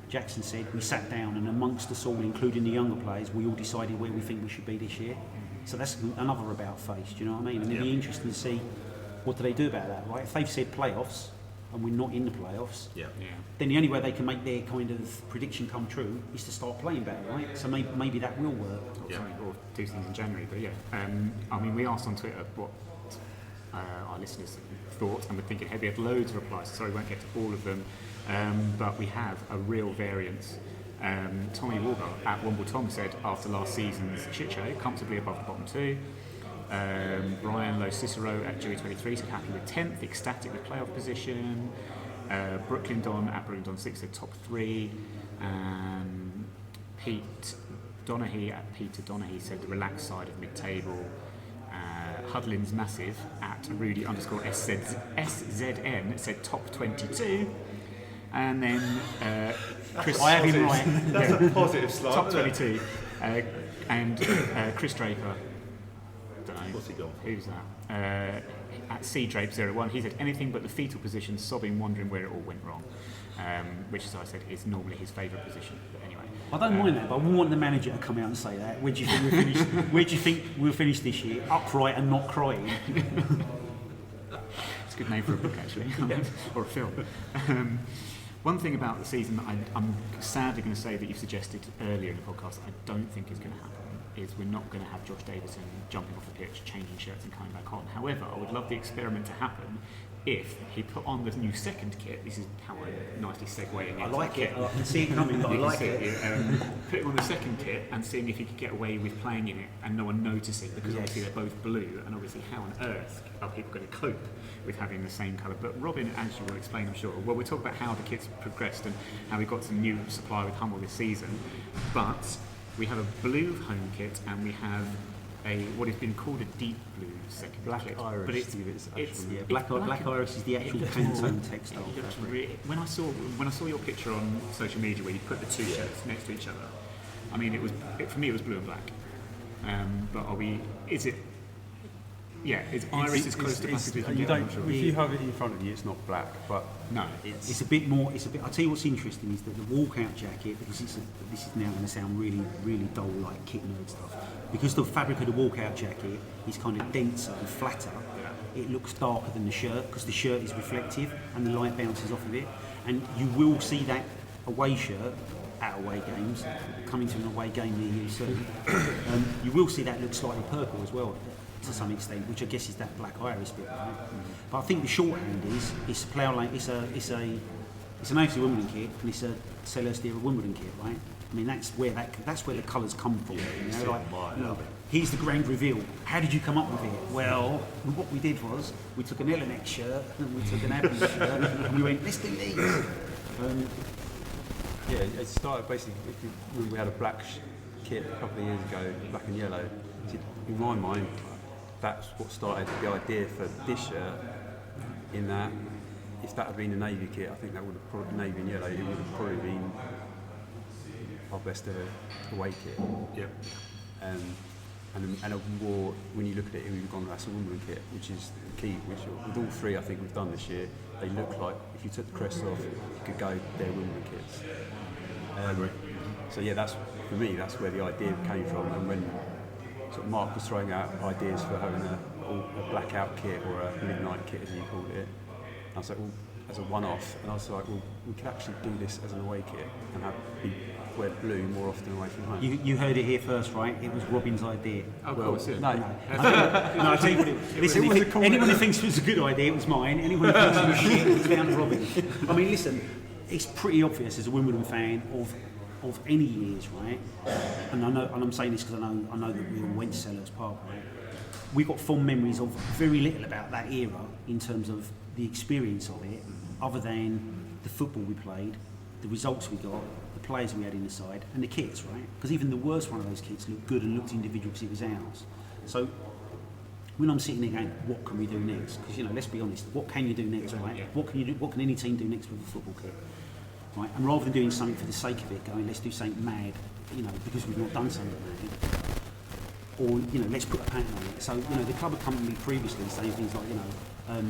Jackson said, we sat down and amongst us all, including the younger players, we all decided where we think we should be this year. So that's another about face, do you know what I mean? And it'd be interesting to see what do they do about that, right? If they've said playoffs and we're not in the playoffs, then the only way they can make their kind of prediction come true is to start playing better, right? So maybe that will work. Or do things in January, but I mean, we asked on Twitter what our listeners thought, and we're thinking, hey, we had loads of replies, sorry we won't get to all of them, but we have a real variance. Tommy Walker at Womble Tom said, after last season's shit show, comfortably above the bottom two. Brian Lowe Cicero at Dewey 23 said happy with 10th, ecstatic with playoff position. Brooklyn Don at Brooklyn Don 6 said top 3. Pete Donaghy at Peter Donaghy said the relaxed side of mid-table. Hudlin's Massive at Rudy _SZN said top 22. And then Chris, I have him right. That's a positive slide. Top 22. And Chris Draper. Don't know. What's he got? Who's that? At CDrape01, he said anything but the fetal position, sobbing, wondering where it all went wrong. Which, as I said, is normally his favourite position. But anyway, I don't mind that, but I wouldn't want the manager to come out and say that. Where do you think we'll finish? Where do you think we'll finish this year? Upright and not crying. It's a good name for a book, actually, or a film. One thing about the season that I'm sadly going to say that you suggested earlier in the podcast that I don't think is going to happen is we're not going to have Josh Davison jumping off the pitch, changing shirts and coming back on. However, I would love the experiment to happen if he put on the new second kit. This is how I'm nicely segueing into I like the it. kit. I can see it coming, but I like it. Put him on the second kit and seeing if he could get away with playing in it and no one noticing, because obviously they're both blue, and obviously how on earth are people going to cope with having the same colour? But Robin, as you will explain, I'm sure, well, we'll talk about how the kit's progressed and how we got some new supply with Hummel this season, but we have a blue home kit and we have a what has been called a deep blue second Black kit. Irish, But it's Black Irish is the actual Pantone textile. it looks when I saw your picture on social media where you put the two shirts next to each other, I mean, for me it was blue and black. But is it? Yeah, it's Irish as close to black as we can you get. don't, if you have it in front of you, it's not black, but No, It's a bit more. I'll tell you what's interesting is that the walkout jacket, because this is now going to sound really, really dull, like kit nerd stuff. Because the fabric of the walkout jacket is kind of denser and flatter, it looks darker than the shirt because the shirt is reflective and the light bounces off of it. And you will see that away shirt at away games, coming to an away game near you soon. You will see that look slightly purple as well, to some extent, which I guess is that Black Iris bit, right? But I think the shorthand is it's Plough Lane. It's an AFC Wimbledon kit and it's a Celestia Wimbledon kit, right? I mean that's where the colours come from. Here's the grand reveal. How did you come up with it? Well, what we did was we took an Elenex shirt and we took an Abridged shirt and we went, let's do these. yeah, it started basically when we had a black kit a couple of years ago, black and yellow. In my mind, that's what started the idea for this shirt. In that if that had been a navy kit, I think that would have probably navy and yellow. It would have probably been our best ever away kit. Yeah. And a more, when you look at it, we've gone, that's a Wimbledon kit, which is the key, which with all three I think we've done this year, they look like, if you took the crest off, you could go, they're Wimbledon kits. So yeah, that's, for me, that's where the idea came from. And when sort of Marc was throwing out ideas for having a blackout kit or a midnight kit, as he called it, I was like, well, as a one-off, and I was like, well, we could actually do this as an away kit and wear blue more often away from home. You heard it here first, right? It was Robin's idea. Of course, yeah. No, I tell you what, listen, anyone who thinks it was a good idea, it was mine. Anyone who thinks it was shit, it was down to Robin. I mean, listen, it's pretty obvious as a Wimbledon fan of any years, right? And I'm saying this because I know that we all went to Sellers Park, right? We got fond memories of very little about that era in terms of the experience of it, other than the football we played, the results we got, the players we had in the side, and the kits, right? Because even the worst one of those kits looked good and looked individual because it was ours. So when I'm sitting there going, what can we do next? Because, you know, let's be honest, what can you do next, right? Yeah. What can you do? What can any team do next with a football kit, right? And rather than doing something for the sake of it, going, let's do something mad, you know, because we've not done something mad, or, you know, let's put a pattern on it. So, you know, the club had come to me previously saying things like, you know,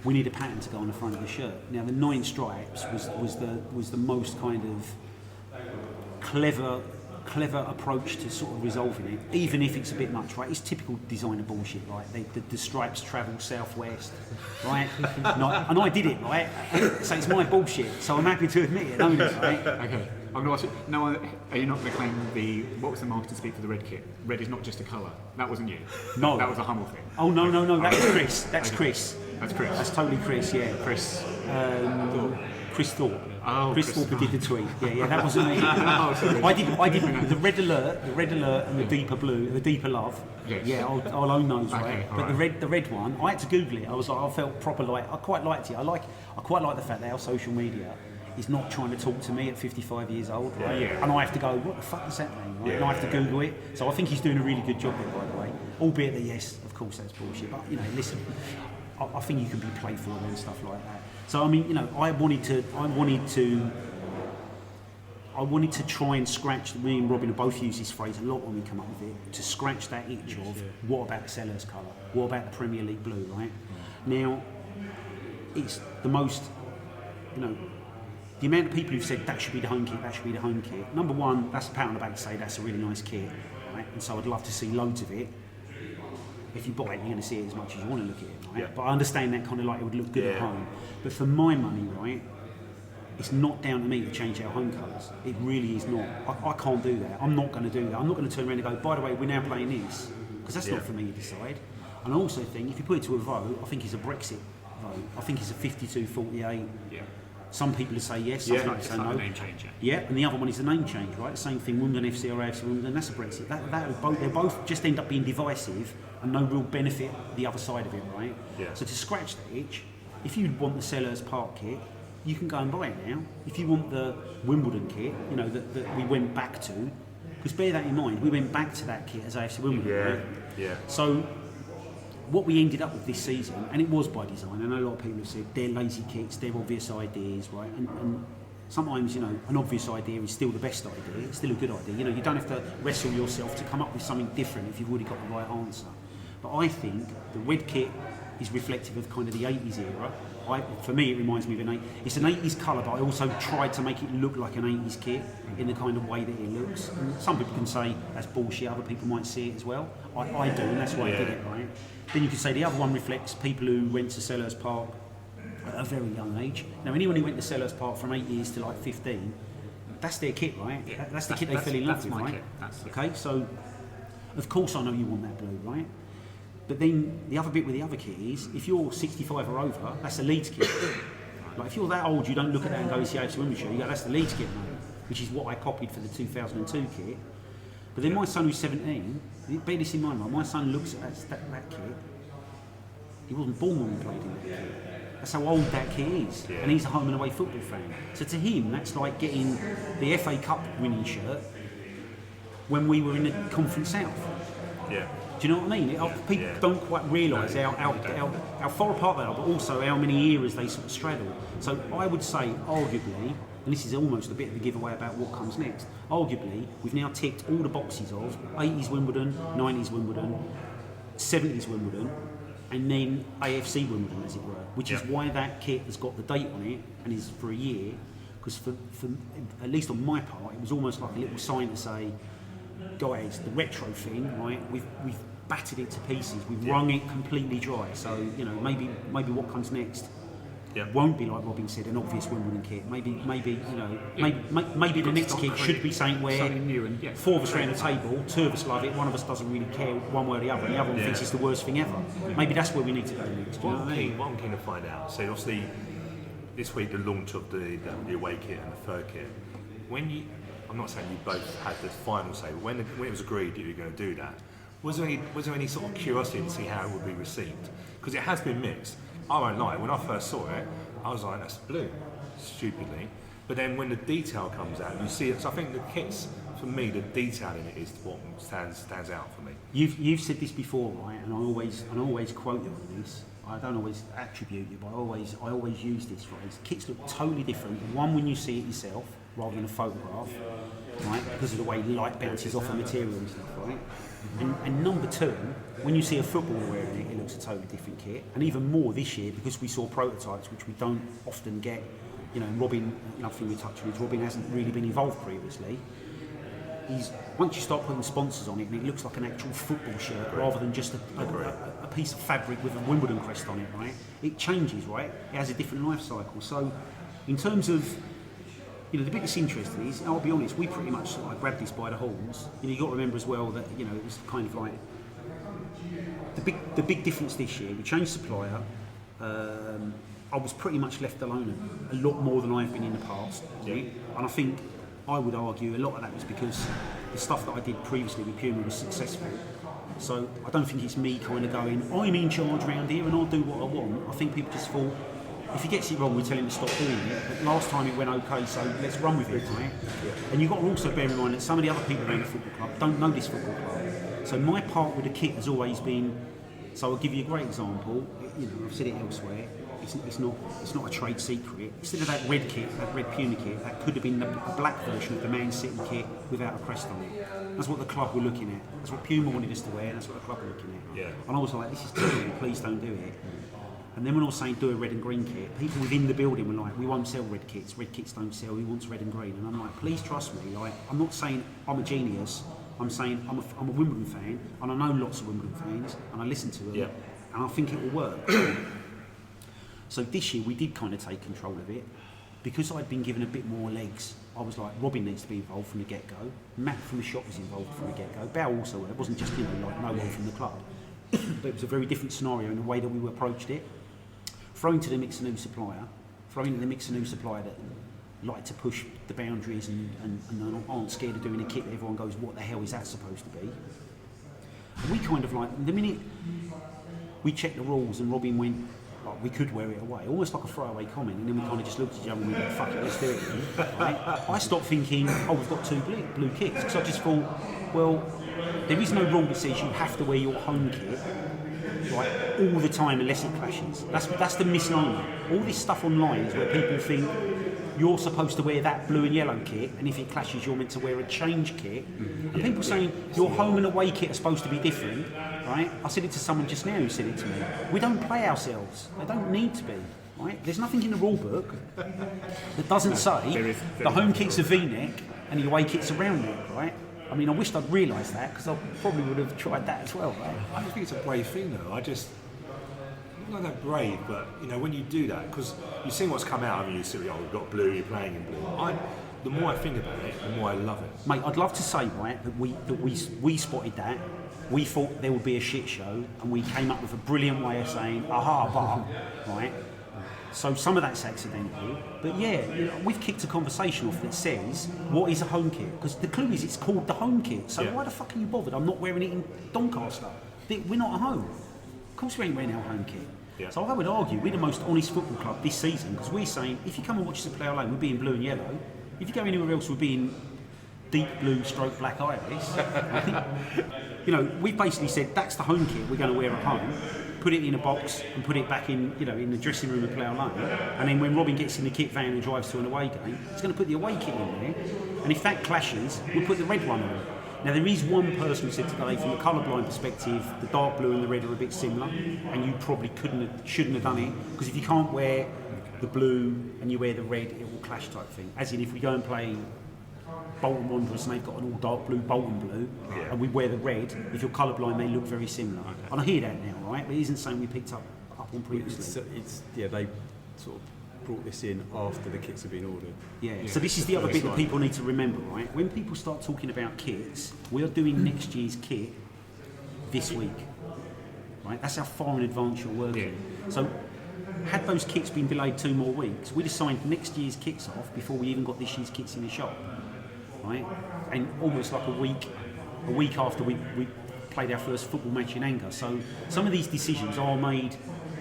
we need a pattern to go on the front of the shirt. Now, the 9 stripes was the most kind of clever approach to sort of resolving it, even if it's a bit much, right? It's typical designer bullshit, right? The stripes travel southwest, right? and I did it, right? So it's my bullshit. So I'm happy to admit it, honest, right? Okay. I'm going to ask you, no, are you not going to claim what was the master speak for the red kit? Red is not just a colour. That wasn't you. No. That was a Hummel thing. Oh, no, that's Chris. That's Okay. Chris. That's Chris. That's totally Chris, yeah. Chris. Chris Thorpe. Oh, Chris Thorpe who did the tweet. Yeah, that wasn't me. Oh, sorry. I did the red alert, and the deeper blue, the deeper love. Yes. Yeah, I'll own those, right? Okay, But the red one, I had to Google it. I was like, I felt proper like, I quite liked it. I quite like the fact that our social media is not trying to talk to me at 55 years old, right? Yeah. And I have to go, what the fuck does that mean? Right? And I have to Google it. So I think he's doing a really good job there, by the way. Albeit that, yes, of course that's bullshit. But, you know, listen, I think you can be playful and stuff like that. So, I mean, you know, I wanted to try and scratch, me and Robin have both used this phrase a lot when we come up with it, to scratch that itch of what about the Sellers colour? What about the Premier League blue, right? Now, it's the most, you know, the amount of people who've said that should be the home kit, that should be the home kit. Number one, that's a pat on the back to say that's a really nice kit, right? And so I'd love to see loads of it. If you buy it, you're going to see it as much as you want to look at it, right? Yeah. But I understand that kind of like it would look good at home. But for my money, right, it's not down to me to change our home colours. It really is not. I can't do that. I'm not going to do that. I'm not going to turn around and go, by the way, we're now playing this. Because that's not for me to decide. And I also think, if you put it to a vote, I think it's a Brexit vote. I think it's a 52-48. Yeah. Some people say yes, some people It's say like no. a name change, Yeah, and the other one is the name change, right? The same thing, Wimbledon FC or AFC Wimbledon, that's a Brexit. They both just end up being divisive and no real benefit the other side of it, right? Yeah. So to scratch that itch, if you want the Sellers Park kit, you can go and buy it now. If you want the Wimbledon kit, you know, that we went back to, because bear that in mind, we went back to that kit as AFC Wimbledon, right? Yeah. So what we ended up with this season, and it was by design, I know a lot of people have said they're lazy kits, they're obvious ideas, right? And sometimes, you know, an obvious idea is still the best idea, it's still a good idea. You know, you don't have to wrestle yourself to come up with something different if you've already got the right answer. But I think the red kit is reflective of kind of the 80s era. For me, it reminds me of it's an 80s colour, but I also tried to make it look like an 80s kit in the kind of way that it looks. And some people can say that's bullshit, other people might see it as well. I do, and that's why I did it, right? Then you could say the other one reflects people who went to Sellers Park at a very young age. Now, anyone who went to Sellers Park from 8 years to like 15, that's their kit, right? Yeah. That's the kit they fell in love that's with, my right? kit. That's it. Okay, so of course I know you want that blue, right? But then the other bit with the other kit is, if you're 65 or over, that's a Leeds kit. Like if you're that old, you don't look at that and go, it's the AFC Women's shirt. You go, that's the Leeds kit, mate, which is what I copied for the 2002 kit. But then my son, who's 17, bear this in mind, right? My son looks at that kit. He wasn't born when we played in that kit. That's how old that kit is, and he's a home and away football fan. So to him, that's like getting the FA Cup winning shirt when we were in the Conference South. Yeah. Do you know what I mean? People don't quite realise how far apart they are, but also how many eras they sort of straddle. So I would say, arguably, and this is almost a bit of a giveaway about what comes next, arguably, we've now ticked all the boxes of 80s Wimbledon, 90s Wimbledon, 70s Wimbledon, and then AFC Wimbledon, as it were, which is why that kit has got the date on it and is for a year, because for at least on my part, it was almost like a little sign to say, guys, the retro thing, right, we've battered it to pieces, we've wrung it completely dry, so, you know, maybe what comes next won't be, like Robin said, an obvious Wimbledon kit. Maybe you know, maybe the next kit should be something where new and, four of us around the table, two of us love it, one of us doesn't really care one way or the other, and the other one thinks it's the worst thing ever. Maybe that's where we need to go next. What I'm keen to find out. So obviously, this week the launch of the away kit and the third kit. I'm not saying you both had the final say, but when it was agreed that you were going to do that, was there any sort of curiosity to see how it would be received? Because it has been mixed. I won't lie, when I first saw it, I was like, that's blue, stupidly. But then when the detail comes out, you see it. So I think the kits, for me, the detail in it is what stands out for me. You've said this before, right? And I always quote you on this. I don't always attribute you, but I always use this phrase. Kits look totally different. One, when you see it yourself, rather than a photograph, right? Because of the way light bounces off the material and stuff, right? And number two, when you see a footballer wearing it, it looks a totally different kit. And even more this year, because we saw prototypes, which we don't often get. You know, Robin, another thing we touched on is Robin hasn't really been involved previously. Once you start putting sponsors on it, and it looks like an actual football shirt rather than just a piece of fabric with a Wimbledon crest on it, right? It changes, right? It has a different life cycle. So, in terms of, you know, the biggest interest is, I'll be honest, we pretty much sort of grabbed this by the horns. You know, you got to remember as well that, you know, it was kind of like the big difference this year. We changed supplier. I was pretty much left alone a lot more than I've been in the past, right? And I think I would argue a lot of that was because the stuff that I did previously with Puma was successful. So I don't think it's me kind of going, I'm in charge around here and I'll do what I want. I think people just thought, if he gets it wrong, we tell him to stop doing it. But last time it went okay, so let's run with it, right? And you've got to also bear in mind that some of the other people around the football club don't know this football club. So my part with the kit has always been, so I'll give you a great example. You know, I've said it elsewhere. It's not a trade secret. Instead of that red kit, that red Puma kit, that could have been a black version of the Man City kit without a crest on it. That's what the club were looking at. That's what Puma wanted us to wear, and that's what the club were looking at. Yeah. And I was like, this is terrible, please don't do it. And then when I was saying do a red and green kit, people within the building were like, we won't sell red kits don't sell, who wants red and green? And I'm like, please trust me, like, I'm not saying I'm a genius, I'm saying I'm a Wimbledon fan, and I know lots of Wimbledon fans, and I listen to them, and I think it will work. So this year we did kind of take control of it. Because I'd been given a bit more legs, I was like, Robin needs to be involved from the get-go. Matt from the shop was involved from the get-go. Bow also, it wasn't just, you know, like no one from the club. But it was a very different scenario in the way that we approached it. Throwing to the mix a new supplier that like to push the boundaries and aren't scared of doing a kit that everyone goes, what the hell is that supposed to be? And we kind of like, the minute we checked the rules and Robin went, like, we could wear it away, almost like a throwaway comment, and then we kind of just looked at each other and we went, fuck it, let's do it then. Right? I stopped thinking, oh, we've got two blue kits, because I just thought, well, there is no rule that says you have to wear your home kit, right, all the time unless it clashes. That's the misnomer. All this stuff online is where people think you're supposed to wear that blue and yellow kit, and if it clashes you're meant to wear a change kit. And people saying your home and away kit are supposed to be different, right? I said it to someone just now who said it to me. We don't play ourselves. They don't need to be, right? There's nothing in the rule book that doesn't say the home kit's a V-neck and the away kit's a round neck, right? I mean, I wished I'd realised that, because I probably would have tried that as well, right? I think it's a brave thing though. Not that brave, but you know, when you do that, because you've seen what's come out of you, say, oh, we've got blue, you're playing in blue. The more I think about it, the more I love it. Mate, I'd love to say, right, that we spotted that. We thought there would be a shit show, and we came up with a brilliant way of saying, aha, bah, right? So some of that's accidental, but yeah, you know, we've kicked a conversation off that says, what is a home kit? Because the clue is it's called the home kit, so why the fuck are you bothered? I'm not wearing it in Doncaster. We're not at home. Of course we ain't wearing our home kit. Yeah. So I would argue we're the most honest football club this season, because we're saying, if you come and watch us at Plough Lane, we'll be in blue and yellow. If you go anywhere else, we'll be in deep blue stroke black iris. we've basically said that's the home kit we're going to wear at home. Put it in a box and put it back in, in the dressing room at Plough Lane. And then when Robin gets in the kit van and drives to an away game, he's going to put the away kit in there. And if that clashes, we'll put the red one on. Now there is one person who said today, from a colourblind perspective, the dark blue and the red are a bit similar, and you probably shouldn't have done it, because if you can't wear the blue and you wear the red, it will clash type thing. As in, if we go and play Bolton Wanderers and they've got an all dark blue Bolton blue, and we wear the red, if you're colourblind, they look very similar. Okay. And I hear that now, right? But it isn't something we picked up on previously. They sort of brought this in after the kits have been ordered. Yeah. So this is the other bit that people need to remember, right? When people start talking about kits, we are doing next year's kit this week, right? That's how far in advance you're working. Yeah. So had those kits been delayed 2 more weeks, we'd have signed next year's kits off before we even got this year's kits in the shop, right? And almost like a week after we played our first football match in anger. So some of these decisions are made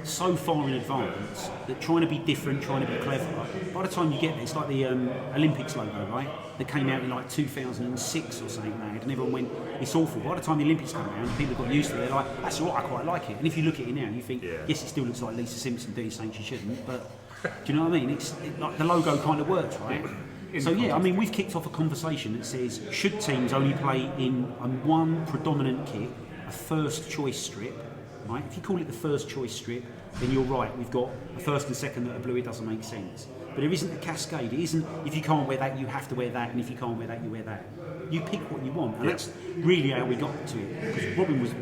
so far in advance that trying to be different, trying to be clever, by the time you get there, it's like the Olympics logo, right? That came out in like 2006 or something mad, and everyone went, it's awful. By the time the Olympics come around, people got used to it, they're like, that's all right, I quite like it. And if you look at it now, you think, yes, it still looks like Lisa Simpson doing something she shouldn't, but do you know what I mean? Like the logo kind of works, right? So yeah, I mean, we've kicked off a conversation that says, should teams only play in one predominant kit, a first choice strip, right? If you call it the first choice strip, then you're right, we've got a first and second that are blue, it doesn't make sense. But there isn't a cascade, it isn't, if you can't wear that, you have to wear that, and if you can't wear that, you wear that. You pick what you want, and that's really how we got to it. Because Robin was,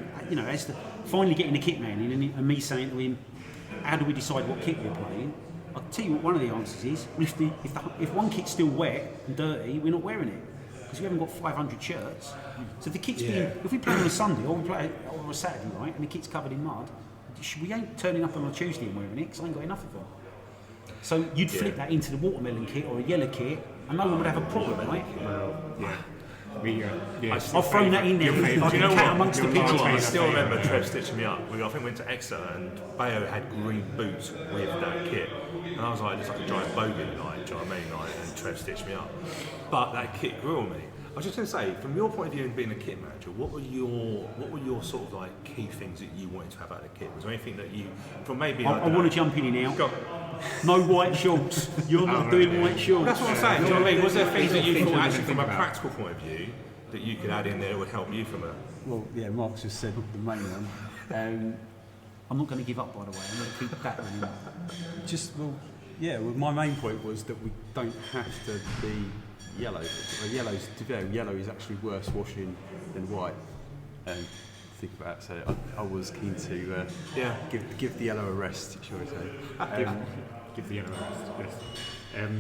as to finally getting the kit man in, and me saying to him, how do we decide what kit we're playing? I'll tell you what one of the answers is, if one kit's still wet and dirty, we're not wearing it. Because we haven't got 500 shirts. So if the kit's if we play on a Sunday or we play on a Saturday, right, and the kit's covered in mud, we ain't turning up on a Tuesday and wearing it because I ain't got enough of them. So you'd flip that into the watermelon kit or a yellow kit, and no one would have a problem, right? I've thrown that in there. Do you know what? Amongst the pictures. I still remember Trev stitching me up. I think we went to Exeter and Bayo had green boots with that kit. And I was like, it's like a giant bogey, like, do you know what I mean? Like, and Trev stitched me up. But that kit grew on me. I was just going to say, from your point of view in being a kit manager, what were your sort of like key things that you wanted to have out of the kit? Was there anything that you, from maybe I want to jump in here now. Go. No white shorts. You're not doing white shorts. That's what I'm saying. Do you know what I mean? Was there things that you thought actually from a practical point of view that you could add in there that would help you from a... Well, yeah, Mark's just said the main one. I'm not going to give up, by the way. I'm going to keep that one. My main point was that we don't have to be yellow. Yellow is actually worse washing than white. Think about it. So I was keen to give the yellow a rest, shall we say? Give the yellow a rest. Yes.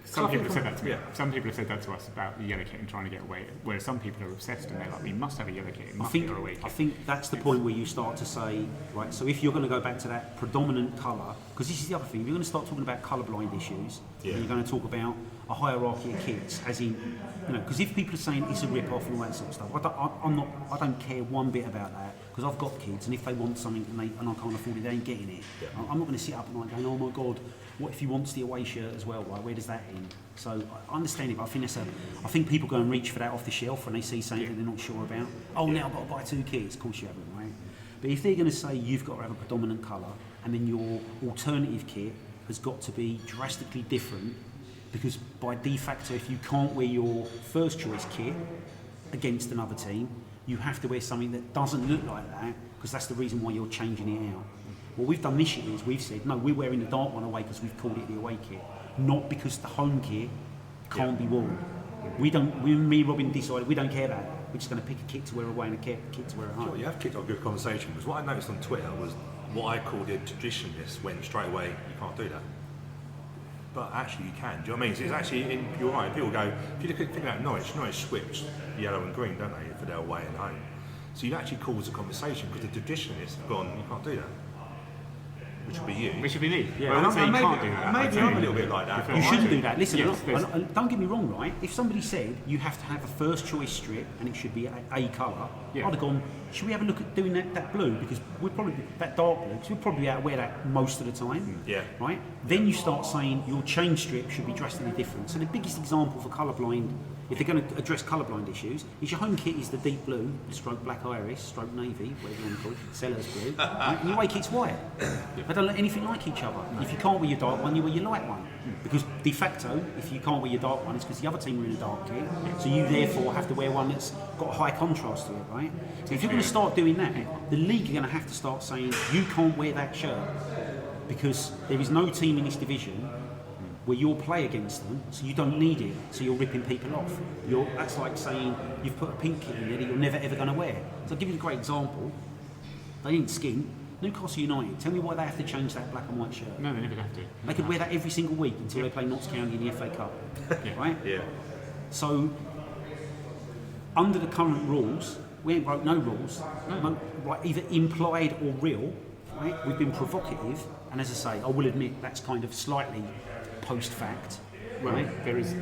Some people have said that to me. Some people have said that to us about the yellow kit and trying to get away. Whereas some people are obsessed and they're like, we must have a yellow kit. It must be our away kit. I think that's the point where you start to say, right. So if you're going to go back to that predominant colour, because this is the other thing, you're going to start talking about colourblind issues. And you're going to talk about a hierarchy of kits, as in, because if people are saying it's a rip-off and all that sort of stuff, I don't care one bit about that, because I've got kids, and if they want something and I can't afford it, they ain't getting it. I'm not going to sit up at night going, oh my God, what if he wants the away shirt as well, right? Where does that end? So I understand it, but I think people go and reach for that off the shelf when they see something that they're not sure about. Oh, now I've got to buy 2 kits. Of course you haven't, right? But if they're going to say you've got to have a predominant colour, and then your alternative kit has got to be drastically different, because by de facto, if you can't wear your first choice kit against another team, you have to wear something that doesn't look like that, because that's the reason why you're changing it out. What we've done this year is we've said, no, we're wearing the dark one away because we've called it the away kit, not because the home kit can't be worn. Me and Robin decided we don't care about it. We're just going to pick a kit to wear away and a kit to wear at home. You have kicked off a good conversation, because what I noticed on Twitter was what I called it traditionalists went straight away, you can't do that. But actually you can, do you know what I mean? So it's actually, you're right, people go, if you think about Norwich switch yellow and green, don't they, for their away and home. So you actually cause a conversation, because the traditionalists have gone, you can't do that. Which would be you. Which would be me. Yeah, well, maybe, can't do that. Maybe I'm a little bit like that. You shouldn't do that. Listen, don't get me wrong, right? If somebody said you have to have a first choice strip and it should be a colour, I'd have gone, should we have a look at doing that blue? Because we'd probably, that dark blue, because we'd probably be able to wear that most of the time. Yeah. Right? Then you start saying your chain strip should be drastically different. So the biggest example for colourblind if they're going to address colourblind issues, is your home kit is the deep blue, stroke black iris, stroke navy, whatever you want to call it, seller's blue, right? And your away kit's white. They don't look anything like each other. If you can't wear your dark one, you wear your light one. Because de facto, if you can't wear your dark one, it's because the other team are in a dark kit, so you therefore have to wear one that's got a high contrast to it, right? So if you're going to start doing that, the league are going to have to start saying, you can't wear that shirt, because there is no team in this division where you'll play against them, so you don't need it, so you're ripping people off. That's like saying you've put a pink kit in there that you're never ever going to wear. So I'll give you a great example. They didn't skin. Newcastle United, tell me why they have to change that black and white shirt. No, they never have to. They could wear that every single week until they play Notts County in the FA Cup, right? Yeah. So, under the current rules, we ain't broke no rules, right, either implied or real, right? We've been provocative, and as I say, I will admit that's kind of slightly post-fact. Well, right? there was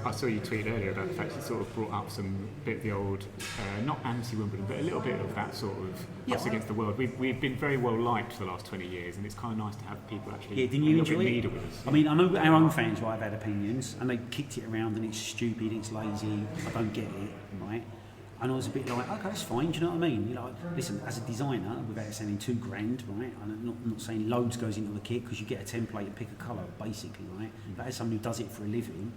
I saw you tweet earlier about the fact it sort of brought up some bit of the old, not anti-Wimbledon, but a little bit of that sort of us against the world. We've been very well liked for the last 20 years, and it's kind of nice to have people actually Didn't you enjoy leader it? with us. I mean, I know our own fans might have had opinions, and they kicked it around, and it's stupid, it's lazy, I don't get it, right? And I was a bit like, okay, that's fine, do you know what I mean? You're like, listen, as a designer, without saying $2,000, right? I'm not saying loads goes into the kit, because you get a template and pick a colour, basically, right? But as someone who does it for a living,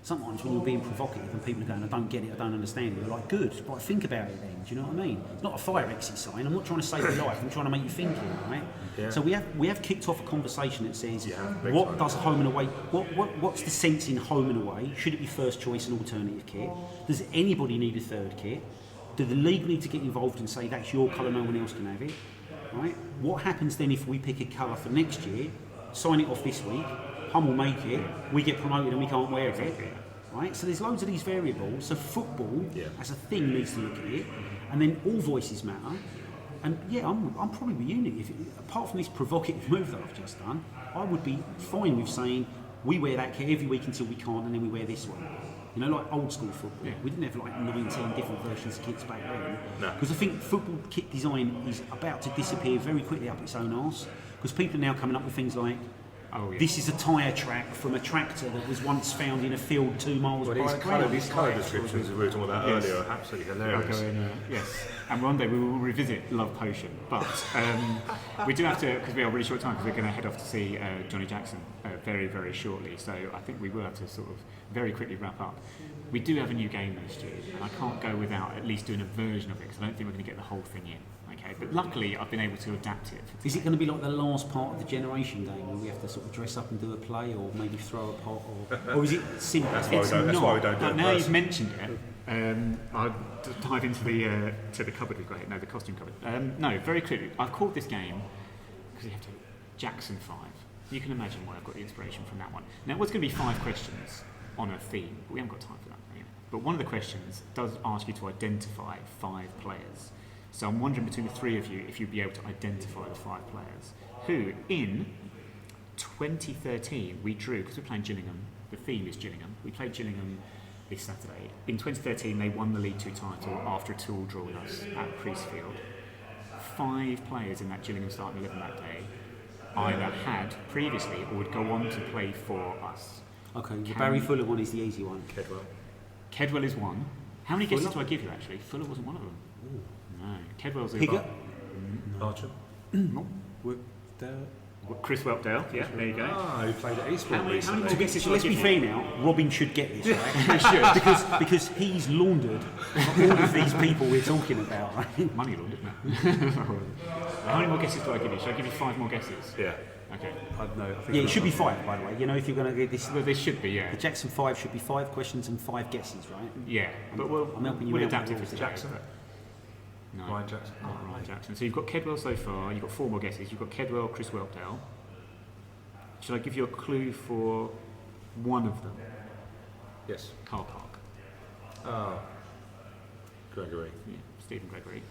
sometimes when you're being provocative and people are going, I don't get it, I don't understand it, you're like, good, but think about it then, do you know what I mean? It's not a fire exit sign, I'm not trying to save your life, I'm trying to make you think here, right? Yeah. So we have kicked off a conversation that says, what does home and away, what's the sense in home and away? Should it be first choice and alternative kit? Does anybody need a third kit? Do the league need to get involved and say, that's your colour, no one else can have it? Right? What happens then if we pick a colour for next year, sign it off this week, Hummel make it, we get promoted and we can't wear it? Right? So there's loads of these variables. So football, as a thing, needs to look at it, and then all voices matter. And yeah, I'm probably with you, Nick. Apart from this provocative move that I've just done, I would be fine with saying we wear that kit every week until we can't, and then we wear this one. You know, like old school football. Yeah. We didn't have like 19 different versions of kits back then. Because I think football kit design is about to disappear very quickly up its own arse. Because people are now coming up with things like, this is a tyre track from a tractor that was once found in a field 2 miles by the ground. These colour descriptions we were talking about earlier are absolutely hilarious. Yes, and one day we will revisit Love Potion, but we do have to, because we are really short time, because we're going to head off to see Johnny Jackson very, very shortly, so I think we will have to sort of very quickly wrap up. We do have a new game though, Stu, and I can't go without at least doing a version of it, because I don't think we're going to get the whole thing in. Okay, but luckily I've been able to adapt it. Is it going to be like the last part of the generation game where we have to sort of dress up and do a play, or maybe throw a pot, or is it simple? That's why we don't do it. Now you've mentioned it, I'll dive into the to the cupboard we've got here. No, the costume cupboard. No, very quickly. I've called this game because you have to Jackson 5. You can imagine why I've got the inspiration from that one. Now, what's going to be 5 questions on a theme, but we haven't got time for that. Anyway. But one of the questions does ask you to identify 5 players. So I'm wondering between the 3 of you if you'd be able to identify the 5 players who, in 2013, we drew, because we're playing Gillingham, the theme is Gillingham, we played Gillingham this Saturday. In 2013, they won the League 2 title after a 2-2 draw with us at Priestfield. 5 players in that Gillingham starting 11 that day either had previously or would go on to play for us. Okay, the Barry Fuller one is the easy one. Kedwell is one. How many guesses do I give you, actually? Fuller wasn't one of them. Ooh. No. Kedwell's a... Higger? Archer. No. Chris Whelpdale, yeah, there you go. He played at Eastbourne How many recently. more guesses So do I let's be give fair you? now, Robin should get this, right? He should. because he's laundered all of these people we're talking about, right? Money laundered, isn't it? How many more guesses do I give you? Should I give you 5 more guesses? Yeah. Okay. I don't know. I think Yeah, it should be 5, by the way. You know, if you're going to get this... Well, there should be, yeah. The Jackson 5 should be 5 questions and 5 guesses, right? Yeah, but I'm helping you we'll out adapt with it for rules. today. Jackson. No, Ryan Jackson. not Ryan Jackson. So you've got Kedwell so far, you've got 4 more guesses. You've got Kedwell, Chris Whelpdale. Should I give you a clue for one of them? Yes. Car Park. Oh. Gregory. Yeah, Stephen Gregory.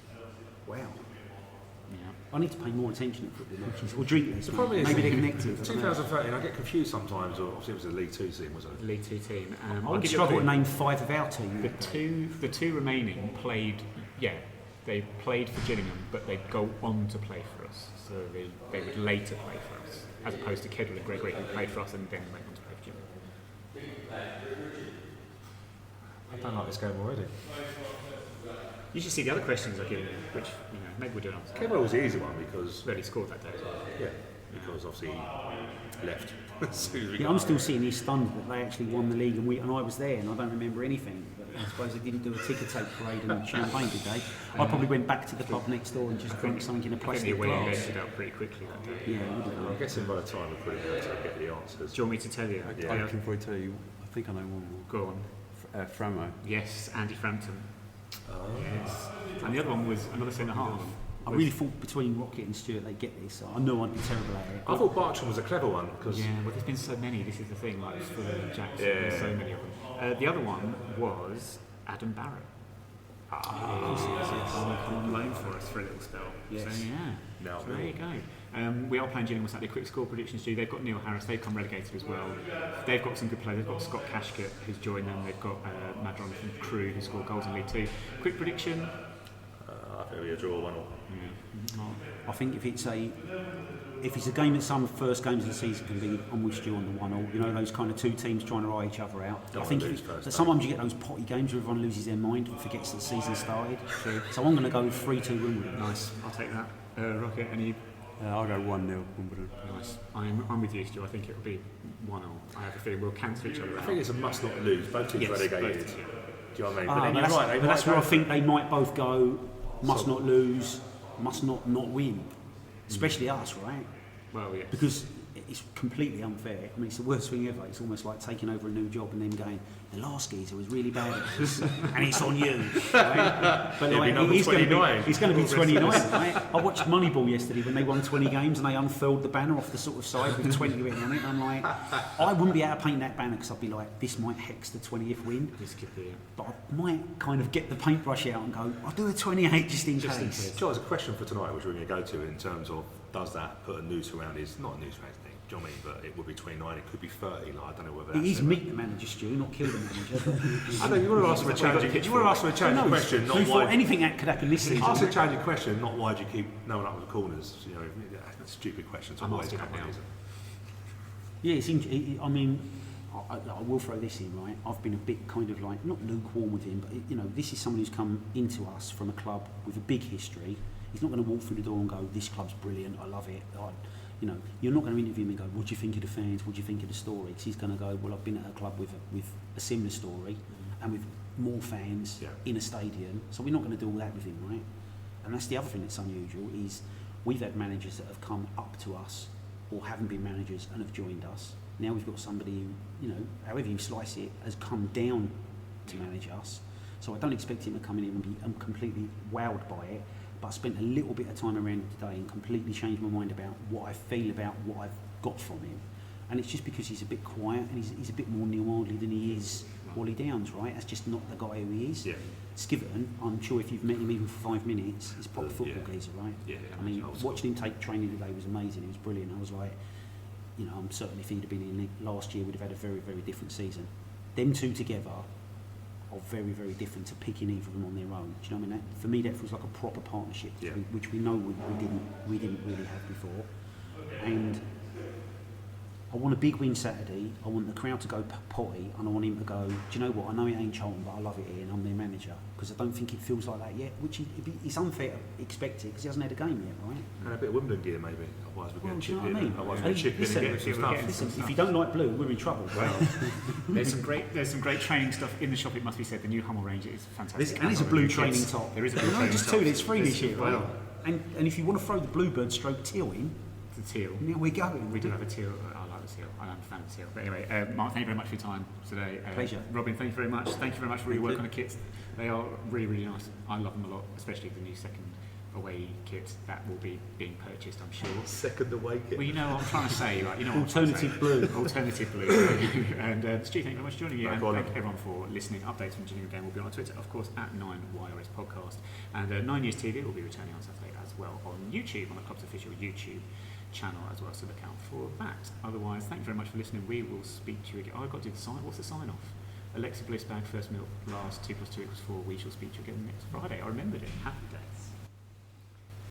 Wow. Yeah. I need to pay more attention at football matches, or drink less. The problem is, Maybe they're connected. I don't know. 2013, I get confused sometimes, or obviously it was a League 2 team, wasn't it? League 2 team. I I'll would give you a struggle clue. to name 5 of our team. The two remaining played, they played for Gillingham, but they'd go on to play for us. So they would later play for us, as opposed to Kedwell and Gregory, who played for us and then went on to play for Gillingham. I don't like this game already. You should see the other questions I've given you, which, you know, maybe we'll do another time. Kemba was the easy one because Really scored that day as well. yeah, because obviously he left. as soon as we Yeah, got I'm out. still sitting here stunned that they actually won the league and I was there and I don't remember anything. But I suppose they didn't do a ticker tape parade and champagne, did they? I probably went back to the pub next door and just drank something in a I think plastic the away end glass. ended up pretty quickly that day. Yeah, it would have I'm done. guessing by the time we put it out to get the answers. Do you want me to tell you? Yeah. I can probably tell you, I think I know one more. Go on. Framo. Yes, Andy Frampton. Oh. Yes. And the other one was another centre half. I really thought between Rocket and Stuart they'd get this. I know I'd be terrible at it. I thought Bartram was a clever one because Yeah, well, there's been so many. This is the thing, like for Jackson, Yeah. there's so many of them. The other one was Adam Barrett. Come on loan for us for a little spell. Yes. So yeah, Now so there you go. We are playing Gillingham Saturday. Quick score predictions due. They've got Neil Harris. They've come relegated as well. They've got some good players. They've got Scott Cashcott who's joined them. They've got Madron from Crewe who scored goals in League Two. Quick prediction. I think it'll be a draw 1-1. Yeah. I think if it's a game that some first games of the season can be, I'm with you on the 1-1. You know, those kind of two teams trying to eye each other out. Don't I think wanna lose first, that sometimes you get those potty games where everyone loses their mind and forgets that the season started. So I'm going to go with 3-2 Wimbledon. Nice. I'll take that. Rocket, any? I'll go 1-0 Wimbledon. Nice. I'm with you, Stu. I think it'll be 1-0. I have a feeling we'll cancel each other I out. think it's a must not lose. Both teams Yes, relegated. both, yeah. Do you know what I mean? Ah, But then but you're that's, right. but that's might where I go- think they might both go, must So- not lose, must not win. Especially us, right? Well, yeah. Because it's completely unfair. I mean, it's the worst thing ever. It's almost like taking over a new job and then going, the last geezer was really bad at this, and it's on you. Right? But He'll be number he's going to 29. be, he's going to be 29, right? I watched Moneyball yesterday when they won 20 games and they unfurled the banner off the sort of side with 20 written on it. And I'm like, I wouldn't be able to paint that banner because I'd be like, this might hex the 20th win. This could be. But I might kind of get the paintbrush out and go, I'll do a 28 just in Just in case. case. Joe, there's a question for tonight which we're going to go to in terms of does that put a noose around his, not a noose around his neck, do you know what I mean? But it would be 29, it could be 30, like, I don't know whether It that's is meet the manager, Stu, not kill the manager. I know you want to ask him a challenging, you want to ask him a challenging question, Who not thought why. anything that could happen this season? Ask a challenging question, not why do you keep no one up with the corners. You know, that's a stupid question. So I'm always asking come that on, now. is it? Yeah, I mean, I will throw this in, right? I've been a bit kind of like, not lukewarm with him, but, you know, this is someone who's come into us from a club with a big history. He's not going to walk through the door and go, this club's brilliant, I love it. You know, you're not going to interview him and go, what do you think of the fans, what do you think of the story? 'Cause he's going to go, well, I've been at a club with a similar story and with more fans in a stadium, so we're not going to do all that with him, right? And that's the other thing that's unusual, is we've had managers that have come up to us or haven't been managers and have joined us. Now we've got somebody who, you know, however you slice it, has come down to manage us. So I don't expect him to come in here and be completely wowed by it, but I spent a little bit of time around him today and completely changed my mind about what I feel about what I've got from him. And it's just because he's a bit quiet and he's a bit more Neil Ardley than he is Wally Downs, right? That's just not the guy who he is. Yeah. Skiverton, I'm sure if you've met him even for 5 minutes, he's a proper football yeah. geezer, right? Yeah, I mean, old school. watching him take training today was amazing. It was brilliant. I was like, you know, I'm certain if he'd have been in last year, we'd have had a very, very different season. Them two together are very, very different to picking either of them on their own. Do you know what I mean? For me, that feels like a proper partnership, Yeah. which we know we didn't really have before. And I want a big win Saturday. I want the crowd to go potty, and I want him to go, do you know what? I know it ain't Charlton, but I love it here, and I'm their manager. Because I don't think it feels like that yet, which it's unfair to expect it because he hasn't had a game yet, right? And a bit of Wimbledon gear maybe. Otherwise we're going Well, to do you chip know what I in. mean? Otherwise Hey, we're chip in listen, and get some stuff. Listen, if you don't like blue, we're in trouble. Right? There's some great training stuff in the shop. It must be said, the new Hummel range is fantastic. And there's a blue training Yes, top. There is a blue no, training just top. two. There's three this year, right? Well, And if you want to throw the bluebird stroke teal in, the teal. now we're going. We do have a teal. I like the teal. I am a fan of the teal. But anyway, Mark, thank you very much for your time today. Pleasure. Robin, thank you very much. Thank you very much for all your work on the kits. They are really, really nice. I love them a lot, especially the new second away kit that will be being purchased, I'm sure. Second away kit. Well, you know what I'm trying to say, right? You know what I'm trying to say. Alternative blue. Alternative blue. And Stu, thank you very much for joining me. No And problem. thank everyone for listening. Updates from Gillingham Game will be on Twitter, of course, at 9YRS Podcast. And 9 Years TV will be returning on Saturday as well on YouTube, on the club's official YouTube channel as well, so look out for that. Otherwise, thank you very much for listening. We will speak to you again. Oh, I've got to do the sign. What's the sign off? Alexa Bliss bag, first milk, last 2 + 2 = 4. We shall speak to you again next Friday. I remembered it. Happy days.